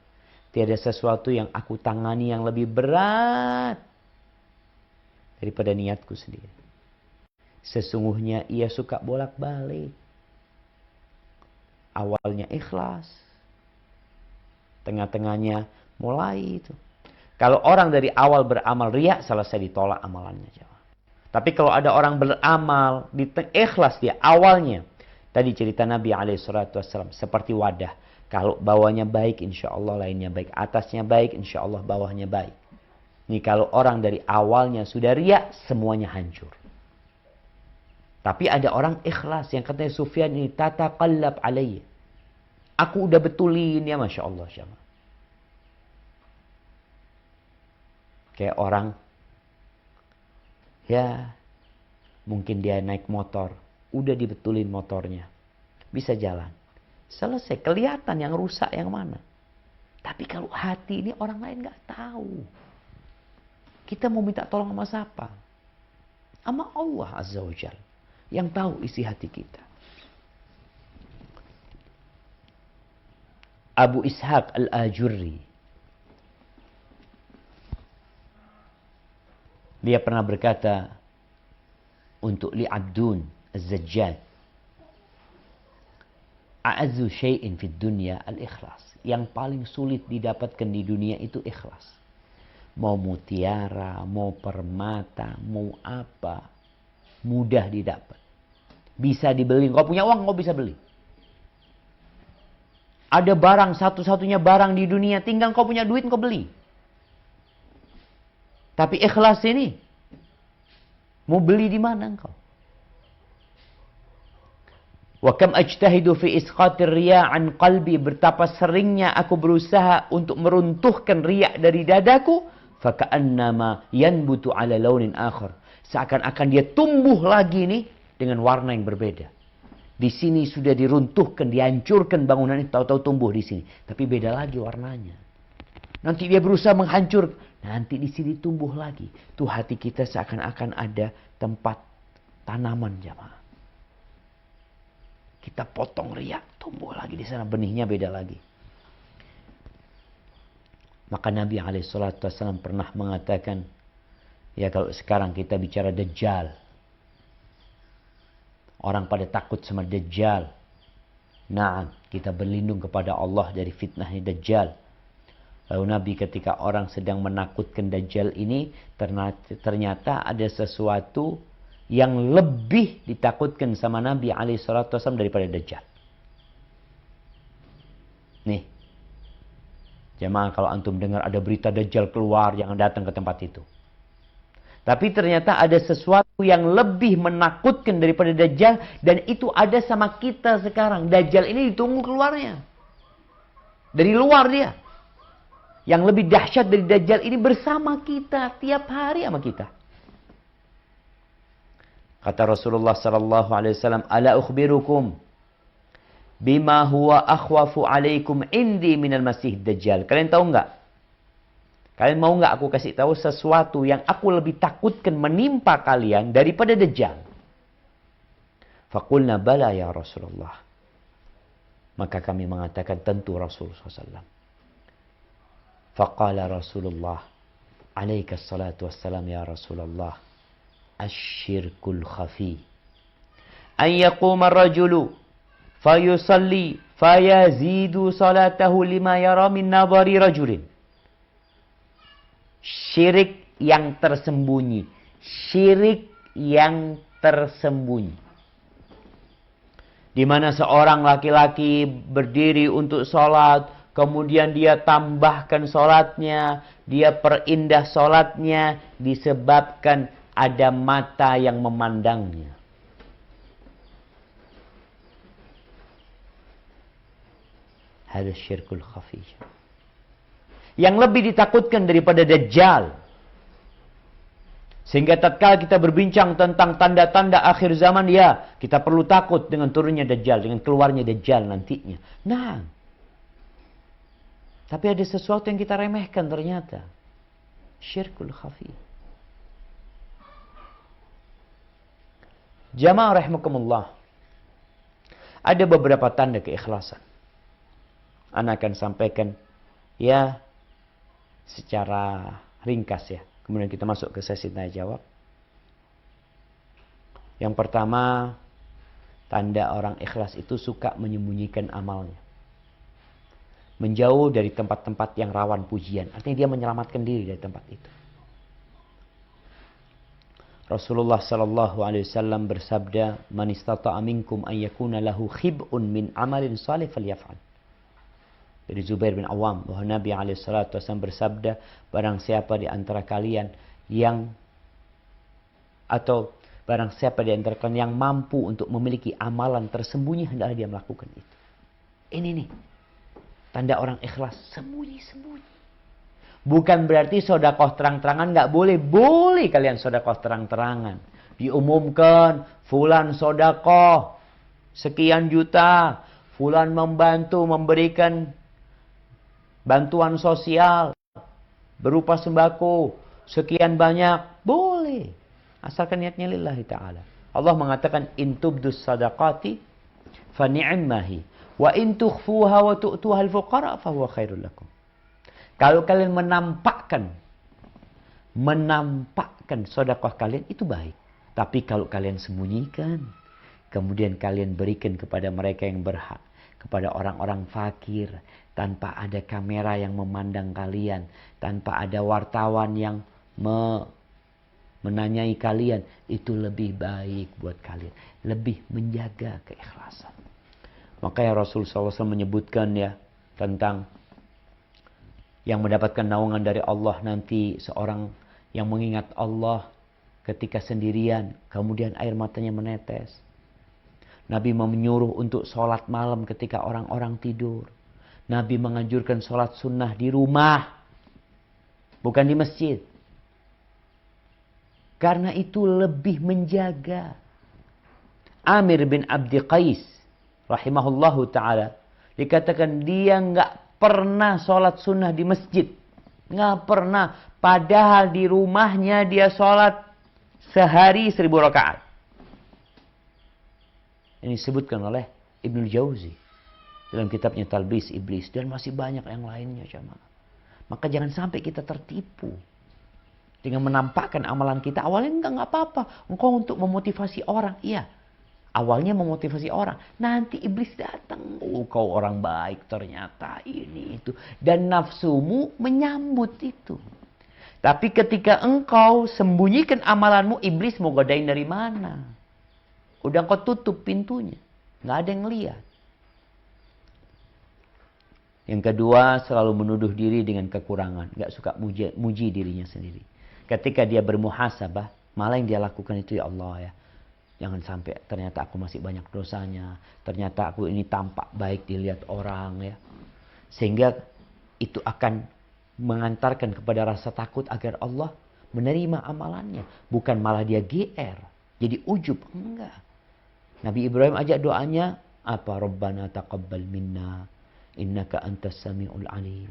Tiada sesuatu yang aku tangani yang lebih berat daripada niatku sendiri. Sesungguhnya ia suka bolak-balik. Awalnya ikhlas, tengah-tengahnya mulai itu. Kalau orang dari awal beramal riya, selesai ditolak amalannya. Tapi kalau ada orang beramal di ikhlas dia awalnya, tadi cerita Nabi SAW seperti wadah. Kalau bawahnya baik, insya Allah lainnya baik. Atasnya baik, insya Allah bawahnya baik. Ini kalau orang dari awalnya sudah riya, semuanya hancur. Tapi ada orang ikhlas yang katanya Sufyan ini tataqallab alayya. Aku udah betulin ya, masya Allah. Kayak orang, ya mungkin dia naik motor, udah dibetulin motornya, bisa jalan. Selesai, kelihatan yang rusak yang mana. Tapi kalau hati ini orang lain gak tahu. Kita mau minta tolong sama siapa? Sama Allah Azza wa Jalla yang tahu isi hati kita. Abu Ishaq Al-Ajurri, dia pernah berkata untuk Li Abdun Az-Zajjad, a'azzu syai'in fid dunya al-ikhlas. Yang paling sulit didapatkan di dunia itu ikhlas. Mau mutiara, mau permata, mau apa, mudah didapat. Bisa dibeli, kau punya uang kau bisa beli. Ada barang, satu-satunya barang di dunia, tinggal kau punya duit kau beli. Tapi ikhlas ini, mau beli di mana engkau? Wa kam ajtahidu fi isqatir riya' an qalbi, betapa seringnya aku berusaha untuk meruntuhkan riya' dari dadaku, fa ka'annama yanbutu 'ala launin akhar. Seakan-akan dia tumbuh lagi nih dengan warna yang berbeda. Di sini sudah diruntuhkan, dihancurkan bangunan itu, tahu-tahu tumbuh di sini, tapi beda lagi warnanya. Nanti dia berusaha menghancur, nanti di sini tumbuh lagi. Tuh hati kita seakan-akan ada tempat tanaman jamaah. Kita potong riya, tumbuh lagi di sana, benihnya beda lagi. Maka Nabi SAW pernah mengatakan, ya kalau sekarang kita bicara Dajjal, orang pada takut sama Dajjal. Nah, kita berlindung kepada Allah dari fitnahnya Dajjal. Lalu Nabi ketika orang sedang menakutkan Dajjal ini, ternyata ada sesuatu yang lebih ditakutkan sama Nabi SAW daripada Dajjal. Nih, jemaah kalau antum dengar ada berita Dajjal keluar, jangan datang ke tempat itu. Tapi ternyata ada sesuatu yang lebih menakutkan daripada Dajjal, dan itu ada sama kita sekarang. Dajjal ini ditunggu keluarnya. Dari luar dia. Yang lebih dahsyat dari Dajjal ini bersama kita, tiap hari sama kita. Kata Rasulullah SAW, ala ukhbirukum bima huwa akhwafu alaikum indi minal masih Dajjal. Kalian tahu enggak? Kalian mau enggak aku kasih tahu sesuatu yang aku lebih takutkan menimpa kalian daripada Dajjal? Faqulna bala ya Rasulullah. Maka kami mengatakan tentu Rasulullah SAW. Faqala Rasulullah alaikas salatu wassalam ya Rasulullah. Asyirkul khafi. An yaquma ar-rajulu fayusalli fayazidu salatahu lima yara min nadhari rajulin. Syirik yang tersembunyi. Syirik yang tersembunyi. Di mana seorang laki-laki berdiri untuk sholat, kemudian dia tambahkan sholatnya, dia perindah sholatnya, disebabkan ada mata yang memandangnya. Hada syirkul khafi. yang lebih ditakutkan daripada Dajjal. Sehingga tatkala kita berbincang tentang tanda-tanda akhir zaman, ya, kita perlu takut dengan turunnya Dajjal, dengan keluarnya Dajjal nantinya. Nah, tapi ada sesuatu yang kita remehkan ternyata. Syirkul khafi. Jamaah rahimakumullah. Ada beberapa tanda keikhlasan. Ana akan sampaikan ya secara ringkas ya. Kemudian kita masuk ke sesi tanya jawab. Yang pertama, tanda orang ikhlas itu suka menyembunyikan amalnya. Menjauh dari tempat-tempat yang rawan pujian. Artinya dia menyelamatkan diri dari tempat itu. Rasulullah sallallahu alaihi wasallam bersabda, "Man istata'a minkum an yakuna lahu khib'un min amalin salih falyaf'al." Dari Zubair bin Awam, bahwa Nabi alaihi salatu wasallam bersabda, barang siapa di antara kalian yang yang mampu untuk memiliki amalan tersembunyi, hendaklah dia melakukan itu. Ini nih tanda orang ikhlas, sembunyi-sembunyi. Bukan berarti sedekah terang-terangan nggak boleh. Boleh kalian sedekah terang-terangan. Diumumkan, fulan sedekah sekian juta, fulan membantu memberikan bantuan sosial berupa sembako sekian banyak. Boleh. Asalkan niatnya lillahi ta'ala. Allah mengatakan, in tubdus sadaqati fa ni'mahi wa in tukhfuha wa tu'tuha al-fuqara fa huwa khairul lakum. Kalau kalian menampakkan sedekah kalian, itu baik. Tapi kalau kalian sembunyikan, kemudian kalian berikan kepada mereka yang berhak, kepada orang-orang fakir, tanpa ada kamera yang memandang kalian, tanpa ada wartawan yang menanyai kalian, itu lebih baik buat kalian. Lebih menjaga keikhlasan. Makanya Rasulullah SAW menyebutkan ya tentang yang mendapatkan naungan dari Allah nanti, seorang yang mengingat Allah ketika sendirian, kemudian air matanya menetes. Nabi menyuruh untuk sholat malam ketika orang-orang tidur. Nabi menganjurkan sholat sunnah di rumah, bukan di masjid. Karena itu lebih menjaga. Amir bin Abdi Qais rahimahullahu ta'ala, dikatakan dia nggak pernah sholat sunnah di masjid. Nggak pernah. Padahal di rumahnya dia sholat sehari 1000 rakaat. Ini disebutkan oleh Ibnul Jauzi dalam kitabnya Talbis Iblis. Dan masih banyak yang lainnya, jamaah. Maka jangan sampai kita tertipu dengan menampakkan amalan kita. Awalnya nggak apa-apa. Engkau untuk memotivasi orang. Iya. Awalnya memotivasi orang. Nanti iblis datang. Oh, kau orang baik ternyata. Ini itu. Dan nafsumu menyambut itu. Tapi ketika engkau sembunyikan amalanmu, iblis mau godain dari mana? Udah engkau tutup pintunya. Nggak ada yang lihat. Yang kedua, selalu menuduh diri dengan kekurangan. Nggak suka muji dirinya sendiri. Ketika dia bermuhasabah, malah yang dia lakukan itu, ya Allah ya, jangan sampai ternyata aku masih banyak dosanya. Ternyata aku ini tampak baik dilihat orang ya. Sehingga itu akan mengantarkan kepada rasa takut agar Allah menerima amalannya. Bukan malah dia GR. Jadi ujub. Enggak. Nabi Ibrahim ajak doanya apa? Rabbana taqabbal minna innaka antas sami'ul alim.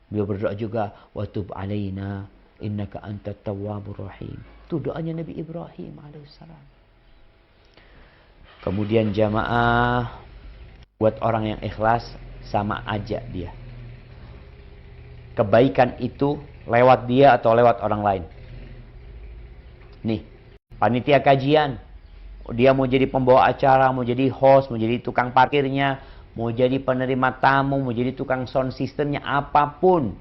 Beliau berdoa juga wa tub alaina innaka antat tawwabur rahim. Itu doanya Nabi Ibrahim alaihissalam. Kemudian jamaah, buat orang yang ikhlas sama aja dia. Kebaikan itu lewat dia atau lewat orang lain. Nih, panitia kajian. Dia mau jadi pembawa acara, mau jadi host, mau jadi tukang parkirnya, mau jadi penerima tamu, mau jadi tukang sound systemnya, apapun.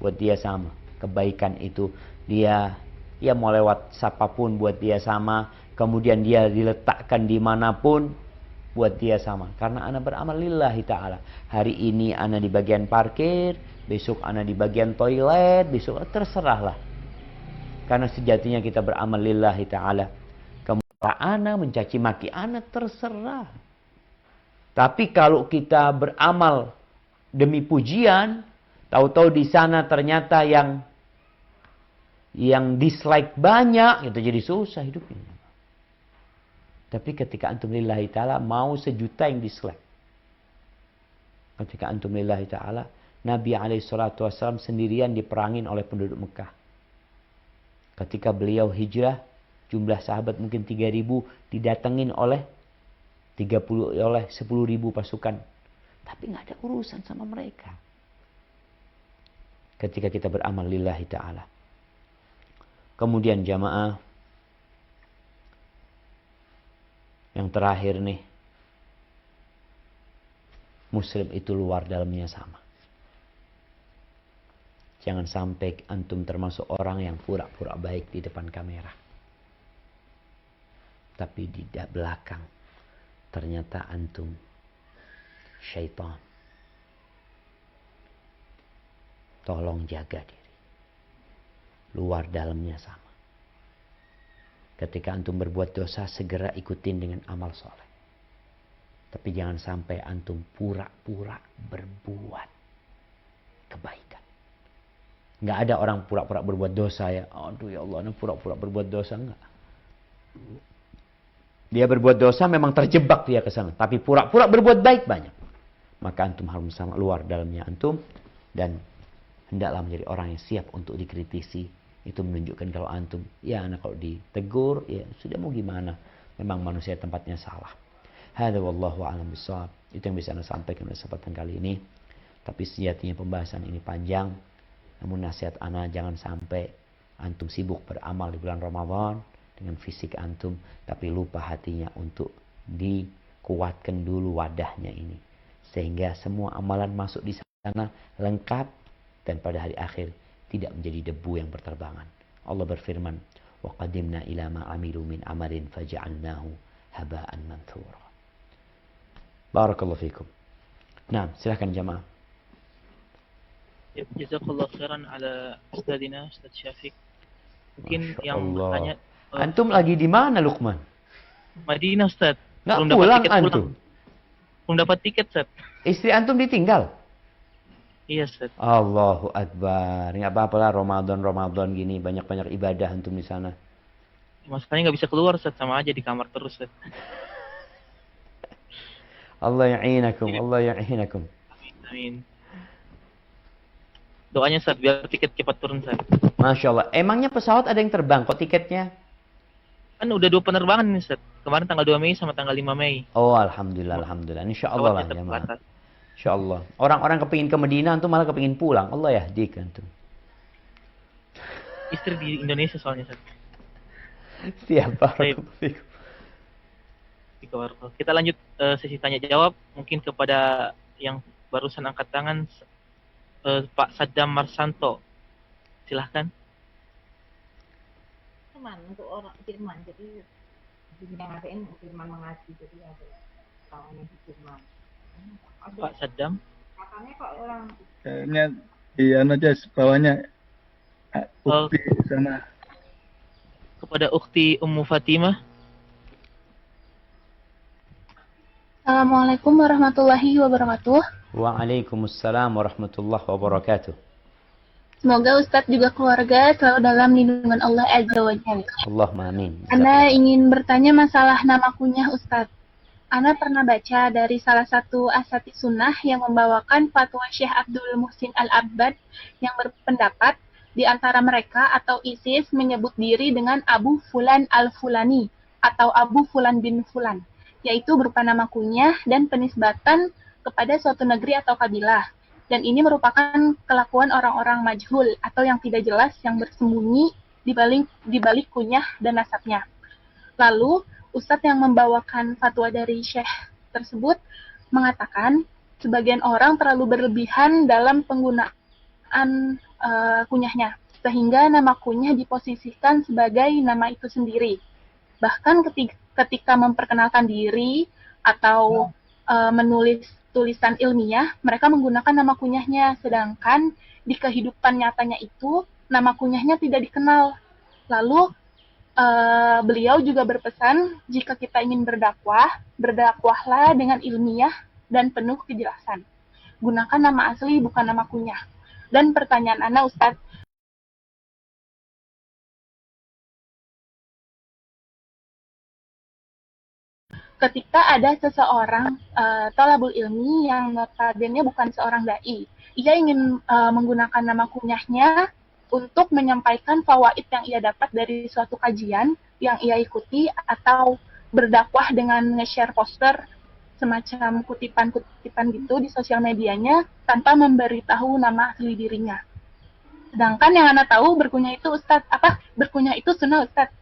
Buat dia sama. Kebaikan itu dia mau lewat siapapun, buat dia sama. Kemudian dia diletakkan dimanapun, buat dia sama. Karena ana beramal lillahi ta'ala. Hari ini ana di bagian parkir, besok ana di bagian toilet, besok terserahlah. Karena sejatinya kita beramal lillahi ta'ala. Kemudian ana mencaci maki ana, terserah. Tapi kalau kita beramal demi pujian, Tahu-tahu di sana ternyata yang dislike banyak, itu jadi susah hidupnya. Tapi ketika antum lillahi ta'ala, mau 1 juta yang dislike. Ketika antum lillahi ta'ala, Nabi SAW sendirian diperangin oleh penduduk Mekah. Ketika beliau hijrah, jumlah sahabat mungkin 3.000, didatengin oleh 10.000 pasukan. Tapi nggak ada urusan sama mereka. Ketika kita beramal lillahi ta'ala. Kemudian jamaah, yang terakhir nih, muslim itu luar dalamnya sama. Jangan sampai antum termasuk orang yang pura-pura baik di depan kamera. Tapi di belakang ternyata antum syaitan. Tolong jaga diri. Luar dalamnya sama. Ketika antum berbuat dosa, segera ikutin dengan amal soleh. Tapi jangan sampai antum pura-pura berbuat kebaikan. Nggak ada orang pura-pura berbuat dosa ya. Aduh ya Allah, ini pura-pura berbuat dosa. Enggak. Dia berbuat dosa memang terjebak dia ke sana. Tapi pura-pura berbuat baik banyak. Maka antum harus sama luar dalamnya antum. Dan hendaklah menjadi orang yang siap untuk dikritisi. Itu menunjukkan kalau antum, ya anak kalau ditegur, ya sudah mau gimana. Memang manusia tempatnya salah. Hadza wallahu a'lam bishawab. Itu yang bisa Anda sampaikan pada kesempatan kali ini. Tapi sejatinya pembahasan ini panjang. Namun nasihat Ana, jangan sampai antum sibuk beramal di bulan Ramadan dengan fisik antum, tapi lupa hatinya untuk dikuatkan dulu wadahnya ini. Sehingga semua amalan masuk di sana lengkap dan pada hari akhir tidak menjadi debu yang berterbangan. Allah berfirman, "Wa qadimna ila ma 'amilu min amalin faja'alnahu haba'an manthura." Barakallahu fikum. Nah, silakan jamaah. Jazakallah khairan ala Ustadina, Ustaz Syafiq. Mungkin Masya yang Allah. bertanya, Antum lagi di mana, Luqman? Madinah, Ustaz. Nggak Belum pulang dapat tiket antum? pulang. Belum dapat tiket, Ustaz. Istri antum ditinggal? Iya, Ustaz. Allahu Akbar. Nggak apa-apa lah, Ramadan gini. Banyak-banyak ibadah antum di sana. Masalahnya nggak bisa keluar, Ustaz. Sama aja di kamar terus, Ustaz. Allah ya'inakum. Allah ya'inakum. Amin. Doanya, Ustaz, biar tiket cepat turun, Ustaz. Masya Allah. Emangnya pesawat ada yang terbang kok tiketnya? Kan udah 2 penerbangan nih, Ustaz. Kemarin tanggal 2 Mei sama tanggal 5 Mei. Oh, alhamdulillah, alhamdulillah. Insya Allah lah, Pesawatnya jamaah. terbatas. Insya Allah. Orang-orang kepingin ke Medina, antum malah kepingin pulang. Allah yahdik antum. Istri di Indonesia soalnya, Ustaz. Siapa? Kita lanjut sesi tanya jawab. Mungkin kepada yang barusan angkat tangan, Pak Saddam Marsanto. Silahkan. Firman untuk orang firman, jadi dimintain firman mengaji, jadi ada kawannya di firman. Pak Saddam. Katanya kok orang Kayaknya di aja bawahnya ukti sana. Kepada Ukhti Ummu Fatimah. Assalamualaikum warahmatullahi wabarakatuh. Waalaikumsalam warahmatullahi wabarakatuh. Semoga Ustadz juga keluarga selalu dalam lindungan Allah Azza wa Jalla. Allahumma amin. Ana ingin bertanya masalah nama kunyah Ustadz. Ana pernah baca dari salah satu asatidz sunnah yang membawakan fatwa Syekh Abdul Muhsin Al-Abbad yang berpendapat di antara mereka atau ISIS menyebut diri dengan Abu Fulan Al-Fulani atau Abu Fulan bin Fulan, yaitu berupa nama kunyah dan penisbatan kepada suatu negeri atau kabilah. Dan ini merupakan kelakuan orang-orang majhul atau yang tidak jelas yang bersembunyi di balik kunyah dan nasabnya. Lalu, Ustadz yang membawakan fatwa dari Syekh tersebut mengatakan sebagian orang terlalu berlebihan dalam penggunaan kunyahnya, sehingga nama kunyah diposisikan sebagai nama itu sendiri. Bahkan ketika memperkenalkan diri atau menulis tulisan ilmiah, mereka menggunakan nama kunyahnya, sedangkan di kehidupan nyatanya itu nama kunyahnya tidak dikenal. Lalu beliau juga berpesan, jika kita ingin berdakwah, berdakwahlah dengan ilmiah dan penuh kejelasan. Gunakan nama asli bukan nama kunyah. Dan pertanyaan Ana, Ustadz, ketika ada seseorang thalabul ilmi yang notabene bukan seorang dai, ia ingin menggunakan nama kunyahnya untuk menyampaikan fawaid yang ia dapat dari suatu kajian yang ia ikuti, atau berdakwah dengan nge-share poster semacam kutipan-kutipan gitu di sosial medianya tanpa memberitahu nama asli dirinya. Sedangkan yang Ana tahu berkunyah itu berkunyah itu sunnah, Ustadz.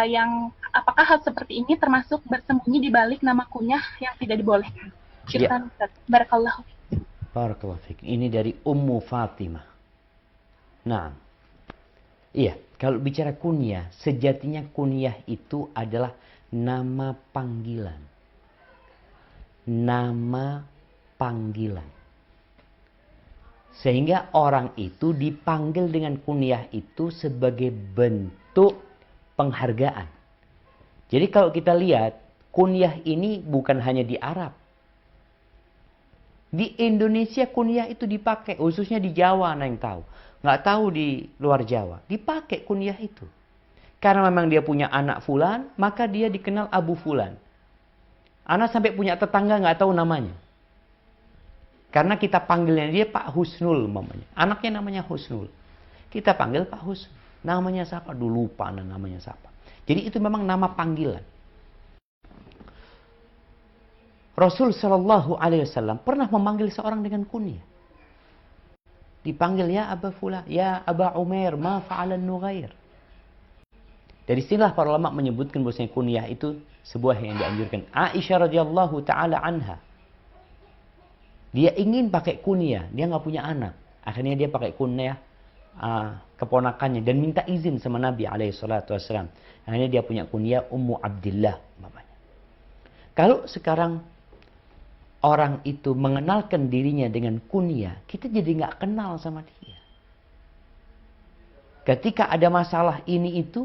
Yang apakah hal seperti ini termasuk bersembunyi di balik nama kunyah yang tidak dibolehkan? Syukran, Ustaz. Barakallahu. Barakallahu fiik. Ini dari Ummu Fatimah. Nah, iya, kalau bicara kunyah, sejatinya kunyah itu adalah nama panggilan. Nama panggilan. Sehingga orang itu dipanggil dengan kunyah itu sebagai bentuk penghargaan. Jadi kalau kita lihat, kunyah ini bukan hanya di Arab. Di Indonesia kunyah itu dipakai, khususnya di Jawa, Ana yang tahu. Nggak tahu di luar Jawa. Dipakai kunyah itu. Karena memang dia punya anak fulan, maka dia dikenal Abu Fulan. Ana sampai punya tetangga nggak tahu namanya. Karena kita panggilnya dia Pak Husnul namanya. Anaknya namanya Husnul. Kita panggil Pak Husnul. Namanya siapa? Dulu lupa namanya siapa. Jadi itu memang nama panggilan. Rasul Shallallahu Alaihi Wasallam pernah memanggil seorang dengan kunyah. Dipanggil ya Aba Fulan, ya Aba Umair, ma fa'alan Nughair. Dari sinilah para ulama menyebutkan bahwasanya kunyah itu sebuah yang dianjurkan. Aisyah radhiyallahu taala anha, dia ingin pakai kunyah, dia nggak punya anak. Akhirnya dia pakai kunyah keponakannya dan minta izin sama Nabi alaihi salatu wasallam. Akhirnya dia punya kunyah Ummu Abdillah namanya. Kalau sekarang orang itu mengenalkan dirinya dengan kunyah, kita jadi nggak kenal sama dia. Ketika ada masalah ini itu,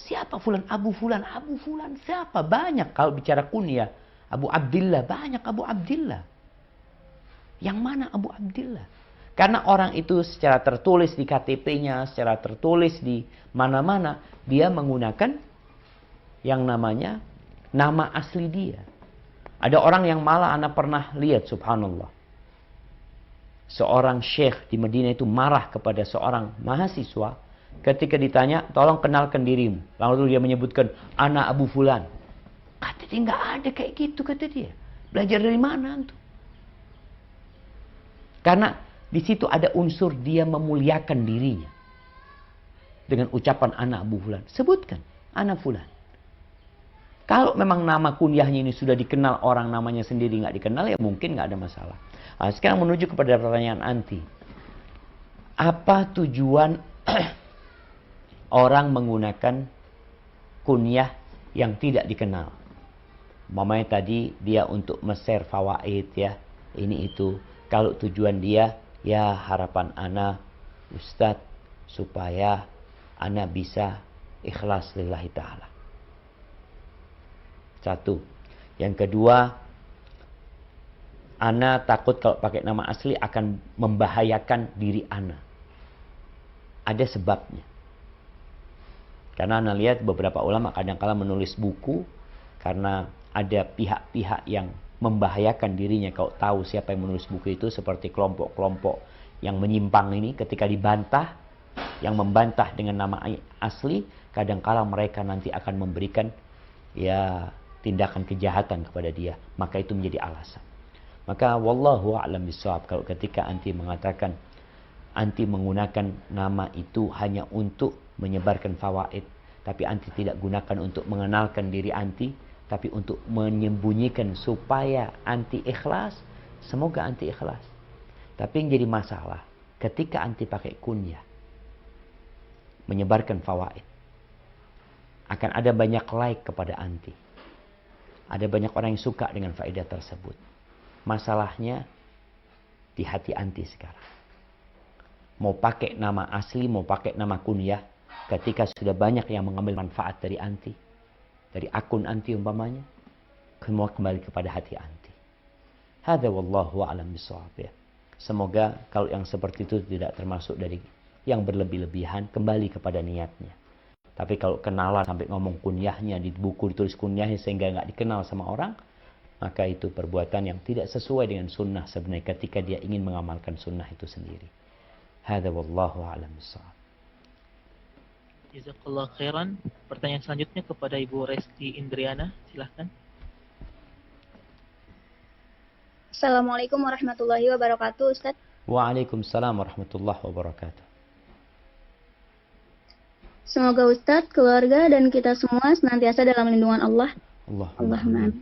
siapa Fulan? Abu Fulan. Abu Fulan siapa? Banyak kalau bicara kunyah. Abu Abdillah, banyak Abu Abdillah. Yang mana Abu Abdillah? Karena orang itu secara tertulis di KTP-nya, secara tertulis di mana-mana, dia menggunakan yang namanya nama asli dia. Ada orang yang malah Anda pernah lihat, subhanallah. Seorang syekh di Madinah itu marah kepada seorang mahasiswa ketika ditanya, tolong kenalkan dirimu. Lalu dia menyebutkan, Ana Abu Fulan. Kata dia, nggak ada kayak gitu, kata dia. Belajar dari mana antum? Karena di situ ada unsur dia memuliakan dirinya. Dengan ucapan Ana Abu Fulan. Sebutkan, Ana Fulan. Kalau memang nama kunyahnya ini sudah dikenal orang, namanya sendiri nggak dikenal, ya mungkin nggak ada masalah. Nah, sekarang menuju kepada pertanyaan anti. Apa tujuan orang menggunakan kunyah yang tidak dikenal? Mamanya tadi dia untuk share fawaid ya, ini itu. Kalau tujuan dia, ya harapan ana, Ustadz, supaya ana bisa ikhlas lillahi ta'ala. Satu. Yang kedua, ana takut kalau pakai nama asli akan membahayakan diri ana. Ada sebabnya. Karena ana lihat beberapa ulama kadang-kala menulis buku karena ada pihak-pihak yang membahayakan dirinya kalau tahu siapa yang menulis buku itu, seperti kelompok-kelompok yang menyimpang ini ketika dibantah, yang membantah dengan nama asli, kadang-kala mereka nanti akan memberikan ya tindakan kejahatan kepada dia, maka itu menjadi alasan. Maka wallahu a'lam bishawab, kalau ketika anti mengatakan anti menggunakan nama itu hanya untuk menyebarkan fawaid, tapi anti tidak gunakan untuk mengenalkan diri anti, tapi untuk menyembunyikan supaya anti ikhlas, semoga anti ikhlas. Tapi yang jadi masalah ketika anti pakai kunyah menyebarkan fawaid, akan ada banyak like kepada anti. Ada banyak orang yang suka dengan faedah tersebut. Masalahnya di hati anti sekarang. Mau pakai nama asli, mau pakai nama kunyah, ketika sudah banyak yang mengambil manfaat dari anti, dari akun anti umpamanya, semua kembali kepada hati anti. Hadza wallahu a'lam bishawab ya. Semoga kalau yang seperti itu tidak termasuk dari yang berlebih-lebihan, kembali kepada niatnya. Tapi kalau kenalan sampai ngomong kunyahnya, di buku ditulis kunyahnya sehingga nggak dikenal sama orang, maka itu perbuatan yang tidak sesuai dengan sunnah sebenarnya ketika dia ingin mengamalkan sunnah itu sendiri. Hadza wallahu a'lam bissawab. Jazakallah khairan. Pertanyaan selanjutnya kepada Ibu Resti Indriana, silahkan. Assalamualaikum warahmatullahi wabarakatuh, Ustadz. Waalaikumsalam warahmatullahi wabarakatuh. Semoga Ustadz, keluarga, dan kita semua senantiasa dalam lindungan Allah. Allahumma amin.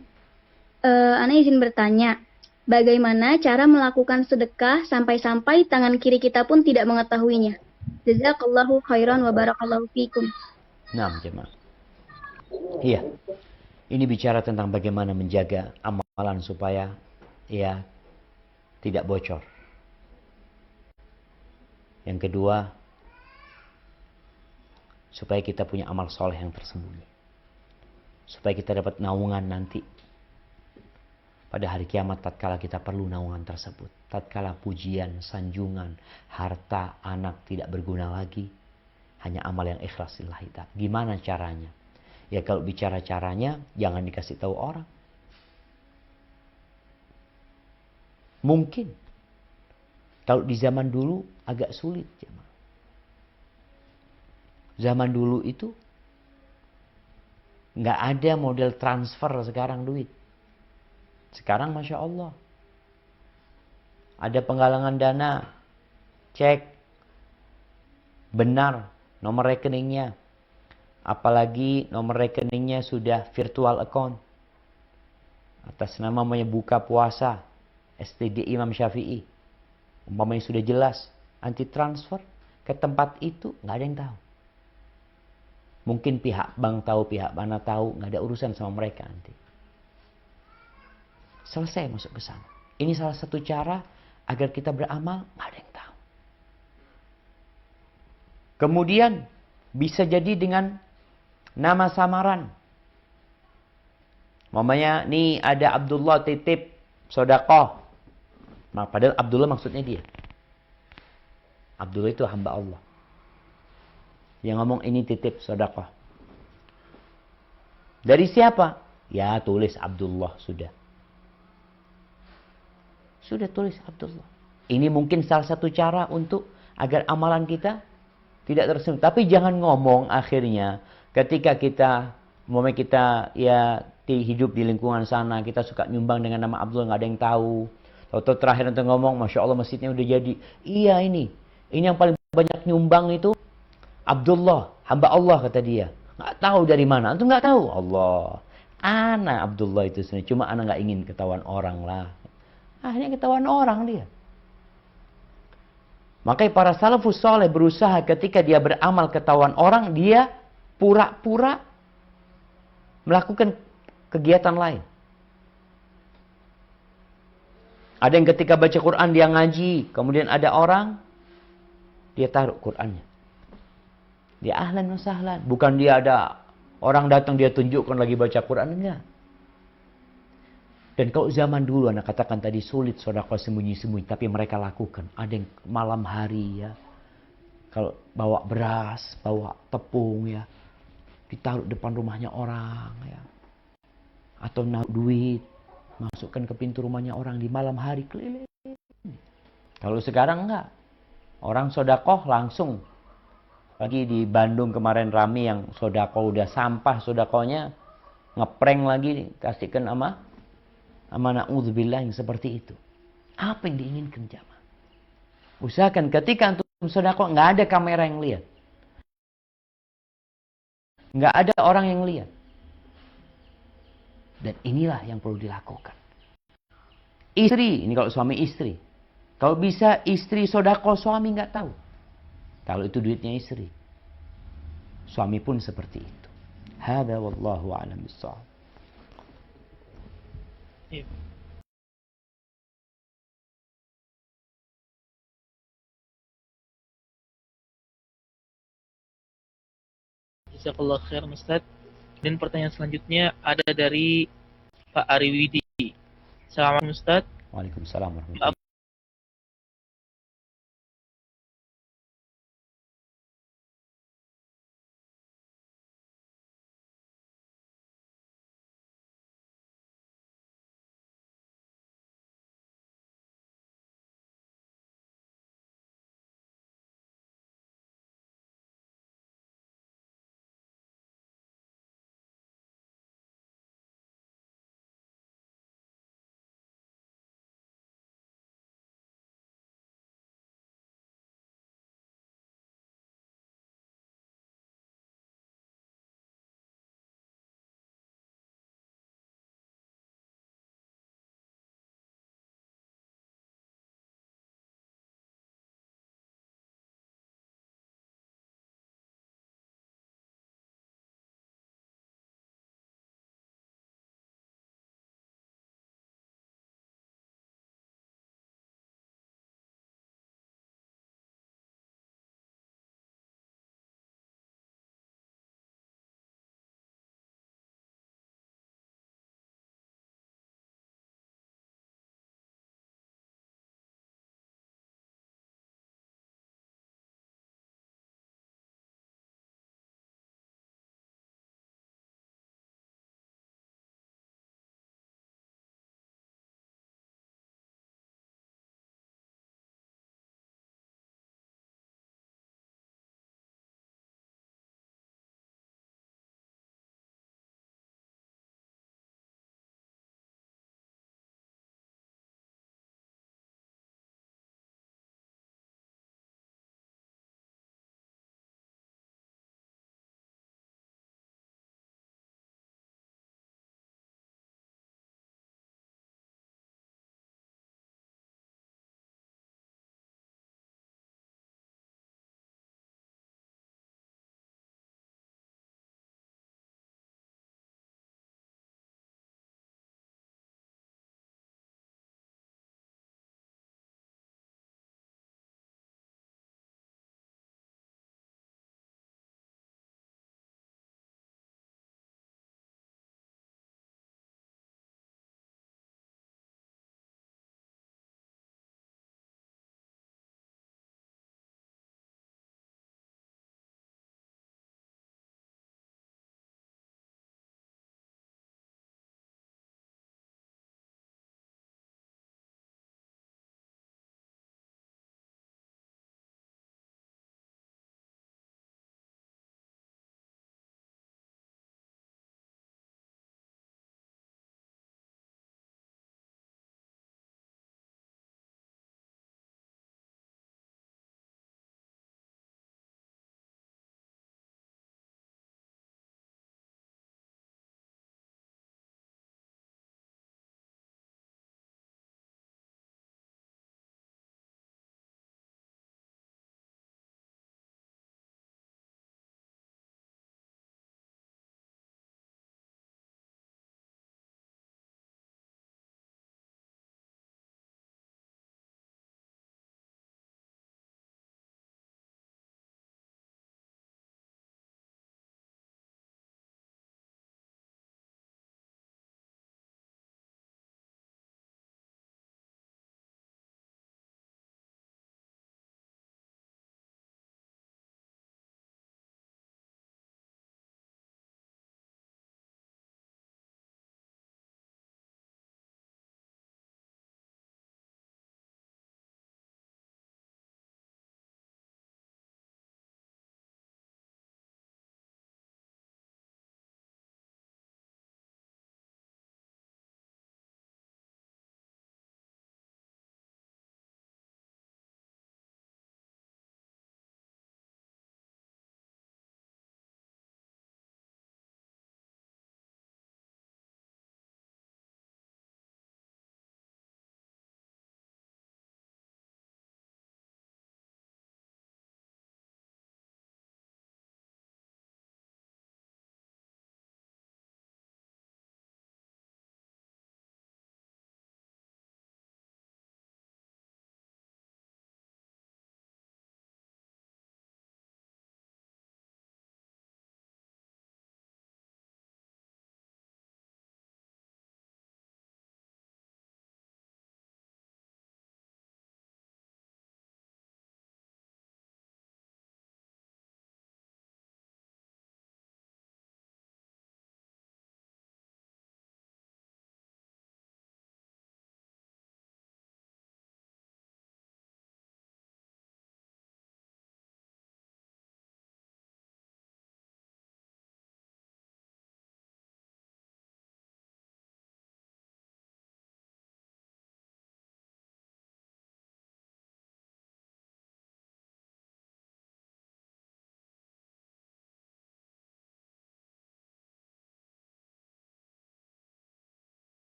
Ana izin bertanya, bagaimana cara melakukan sedekah sampai-sampai tangan kiri kita pun tidak mengetahuinya? Jazakallahu khairan wa barakallahu fikum. Nah, jemaah. Iya. Ini bicara tentang bagaimana menjaga amalan supaya ya tidak bocor. Yang kedua, supaya kita punya amal soleh yang tersembunyi. Supaya kita dapat naungan nanti. Pada hari kiamat tatkala kita perlu naungan tersebut. Tatkala pujian, sanjungan, harta, anak tidak berguna lagi. Hanya amal yang ikhlas lillahi ta'ala. Gimana caranya? Ya kalau bicara caranya, jangan dikasih tahu orang. Mungkin. Kalau di zaman dulu agak sulit. Zaman dulu itu nggak ada model transfer sekarang duit. Sekarang Masya Allah. Ada penggalangan dana. Cek. Benar nomor rekeningnya. Apalagi nomor rekeningnya sudah virtual account. Atas nama buka puasa. STD Imam Syafi'i. Umpamanya sudah jelas. Anti transfer ke tempat itu nggak ada yang tahu. Mungkin pihak bank tahu, pihak mana tahu, nggak ada urusan sama mereka nanti. Selesai masuk ke sana. Ini salah satu cara agar kita beramal, nggak ada yang tahu. Kemudian bisa jadi dengan nama samaran. Mamanya, nih ada Abdullah titip sodakoh. Nah, padahal Abdullah maksudnya dia. Abdullah itu hamba Allah. Yang ngomong ini titip sedekah. Dari siapa? Ya tulis Abdullah sudah. Sudah tulis Abdullah. Ini mungkin salah satu cara untuk agar amalan kita tidak tersembunyi. Tapi jangan ngomong akhirnya ketika kita ya hidup di lingkungan sana, kita suka nyumbang dengan nama Abdullah, nggak ada yang tahu. Tahu-tahu terakhir nanti ngomong, Masya Allah masjidnya udah jadi. Iya ini yang paling banyak nyumbang itu Abdullah, hamba Allah kata dia. Nggak tahu dari mana, antum nggak tahu. Allah, ana Abdullah itu sebenarnya, cuma ana nggak ingin ketahuan orang lah. Akhirnya ketahuan orang dia. Makanya para salafus soleh berusaha ketika dia beramal ketahuan orang, dia pura-pura melakukan kegiatan lain. Ada yang ketika baca Quran dia ngaji, kemudian ada orang, dia taruh Qurannya. Dia ahlan wa sahlan. Bukan dia ada orang datang dia tunjukkan lagi baca Quran, enggak. Dan kalau zaman dulu anak katakan tadi sulit sedekah sembunyi-sembunyi, tapi mereka lakukan. Ada yang malam hari ya. Kalau bawa beras, bawa tepung ya, ditaruh depan rumahnya orang ya. Atau naruh duit, masukkan ke pintu rumahnya orang di malam hari keliling. Kalau sekarang enggak. Orang sedekah langsung. Lagi di Bandung kemarin rame yang sedekah udah sampah sedekahnya ngeprank lagi kasihkan sama na'udzubillah yang seperti itu. Apa yang diinginkan jamaah? Usahakan ketika antum sedekah nggak ada kamera yang lihat. Nggak ada orang yang lihat. Dan inilah yang perlu dilakukan. Istri, ini kalau suami istri. Kalau bisa istri sedekah, suami nggak tahu. Kalau itu duitnya istri. Suami pun seperti itu. Hadza wallahu a'lam bissawab. Jazakallah khair Ustaz. Dan pertanyaan selanjutnya ada dari Pak Ariwidi. Assalamualaikum Ustaz. Waalaikumsalam warahmatullahi wabarakatuh.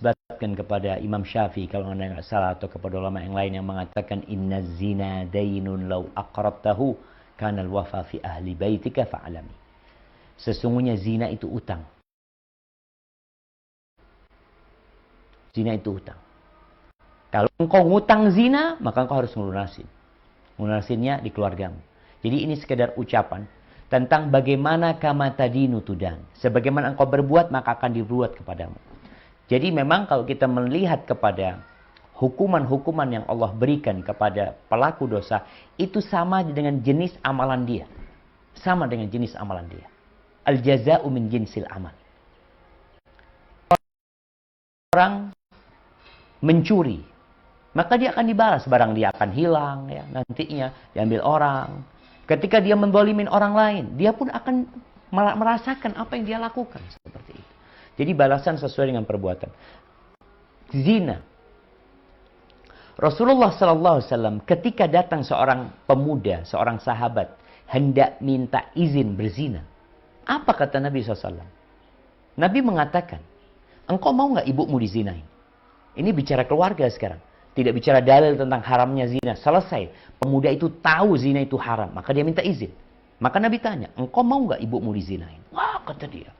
dinisbatkan kepada Imam Syafi'i kalau anda nggak salah, atau kepada ulama yang lain yang mengatakan inna zina dainun law aqradtahu kana al-wafa fi ahli baitika fa'alami. Sesungguhnya zina itu utang. Zina itu utang. Kalau engkau ngutang zina, maka engkau harus melunasin. Melunasinnya di keluargamu. Jadi ini sekedar ucapan tentang bagaimana kama tadinu tudan. Sebagaimana engkau berbuat, maka akan dibuat kepadamu. Jadi memang kalau kita melihat kepada hukuman-hukuman yang Allah berikan kepada pelaku dosa, itu sama dengan jenis amalan dia. Sama dengan jenis amalan dia. Al-jaza'u min jinsil amal. Orang mencuri, maka dia akan dibalas, barang dia akan hilang ya, nantinya diambil orang. Ketika dia menzalimin orang lain, dia pun akan merasakan apa yang dia lakukan, seperti itu. Jadi balasan sesuai dengan perbuatan. Zina. Rasulullah SAW ketika datang seorang pemuda, seorang sahabat hendak minta izin berzina, apa kata Nabi SAW? Nabi mengatakan, engkau mau nggak ibumu dizinain? Ini bicara keluarga sekarang. Tidak bicara dalil tentang haramnya zina. Selesai. Pemuda itu tahu zina itu haram. Maka dia minta izin. Maka Nabi tanya, engkau mau nggak ibumu dizinain? Wah, kata dia.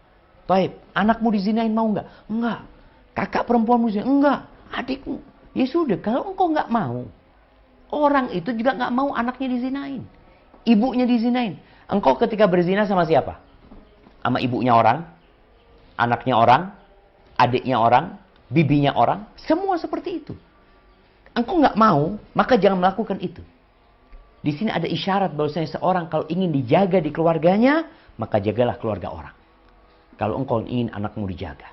Taib, anakmu dizinain mau nggak? Enggak. Kakak perempuanmu dizinain? Enggak. Adikmu? Ya sudah, kalau engkau nggak mau. Orang itu juga nggak mau anaknya dizinain. Ibunya dizinain. Engkau ketika berzina sama siapa? Sama ibunya orang? Anaknya orang? Adiknya orang? Bibinya orang? Semua seperti itu. Engkau nggak mau, maka jangan melakukan itu. Di sini ada isyarat bahwasanya seorang kalau ingin dijaga di keluarganya, maka jagalah keluarga orang. Kalau engkau ingin anakmu dijaga,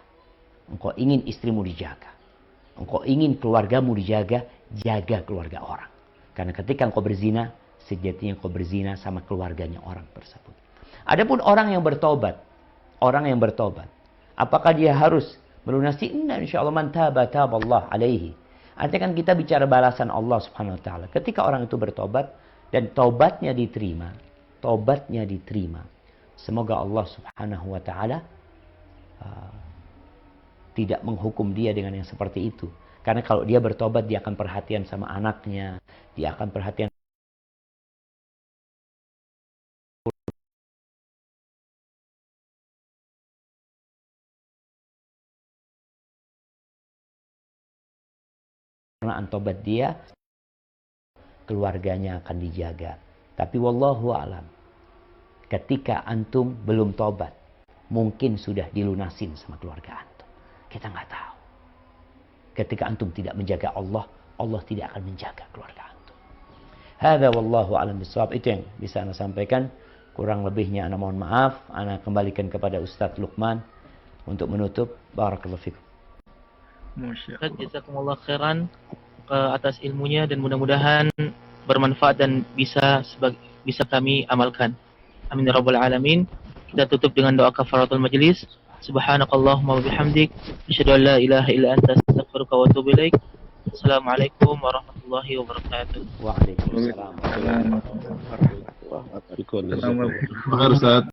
engkau ingin istrimu dijaga, engkau ingin keluargamu dijaga, jaga keluarga orang. Karena ketika engkau berzina, sejatinya engkau berzina sama keluarganya orang tersebut. Adapun orang yang bertobat, apakah dia harus melunasi? Inna insyaallah man taba taballah alaihi. Artinya kan kita bicara balasan Allah Subhanahu wa taala. Ketika orang itu bertobat dan taubatnya diterima, semoga Allah Subhanahu wa taala tidak menghukum dia dengan yang seperti itu. Karena kalau dia bertobat, dia akan perhatian sama anaknya, dia akan perhatian karena tobat dia, keluarganya akan dijaga. Tapi wallahu alam, ketika antum belum tobat, mungkin sudah dilunasin sama keluarga antum. Kita nggak tahu. Ketika antum tidak menjaga Allah, Allah tidak akan menjaga keluarga antum. Hadza wallahu alam bisawab. Itu yang bisa ana sampaikan. Kurang lebihnya ana mohon maaf. Ana kembalikan kepada Ustadz Luqman untuk menutup. Barakallahu fikum. Ustaz, jazakumullah khairan atas ilmunya, dan mudah-mudahan bermanfaat dan bisa kami amalkan. Amin ya rabbal alamin. Kita tutup dengan doa kafaratul majlis. Subhanakallahumma wa bihamdik, asyhadu an la ilaha illa anta, astaghfiruka wa atubu ilaik. Assalamualaikum warahmatullahi wabarakatuh. Waalaikumsalam warahmatullahi wabarakatuh. Assalamualaikum.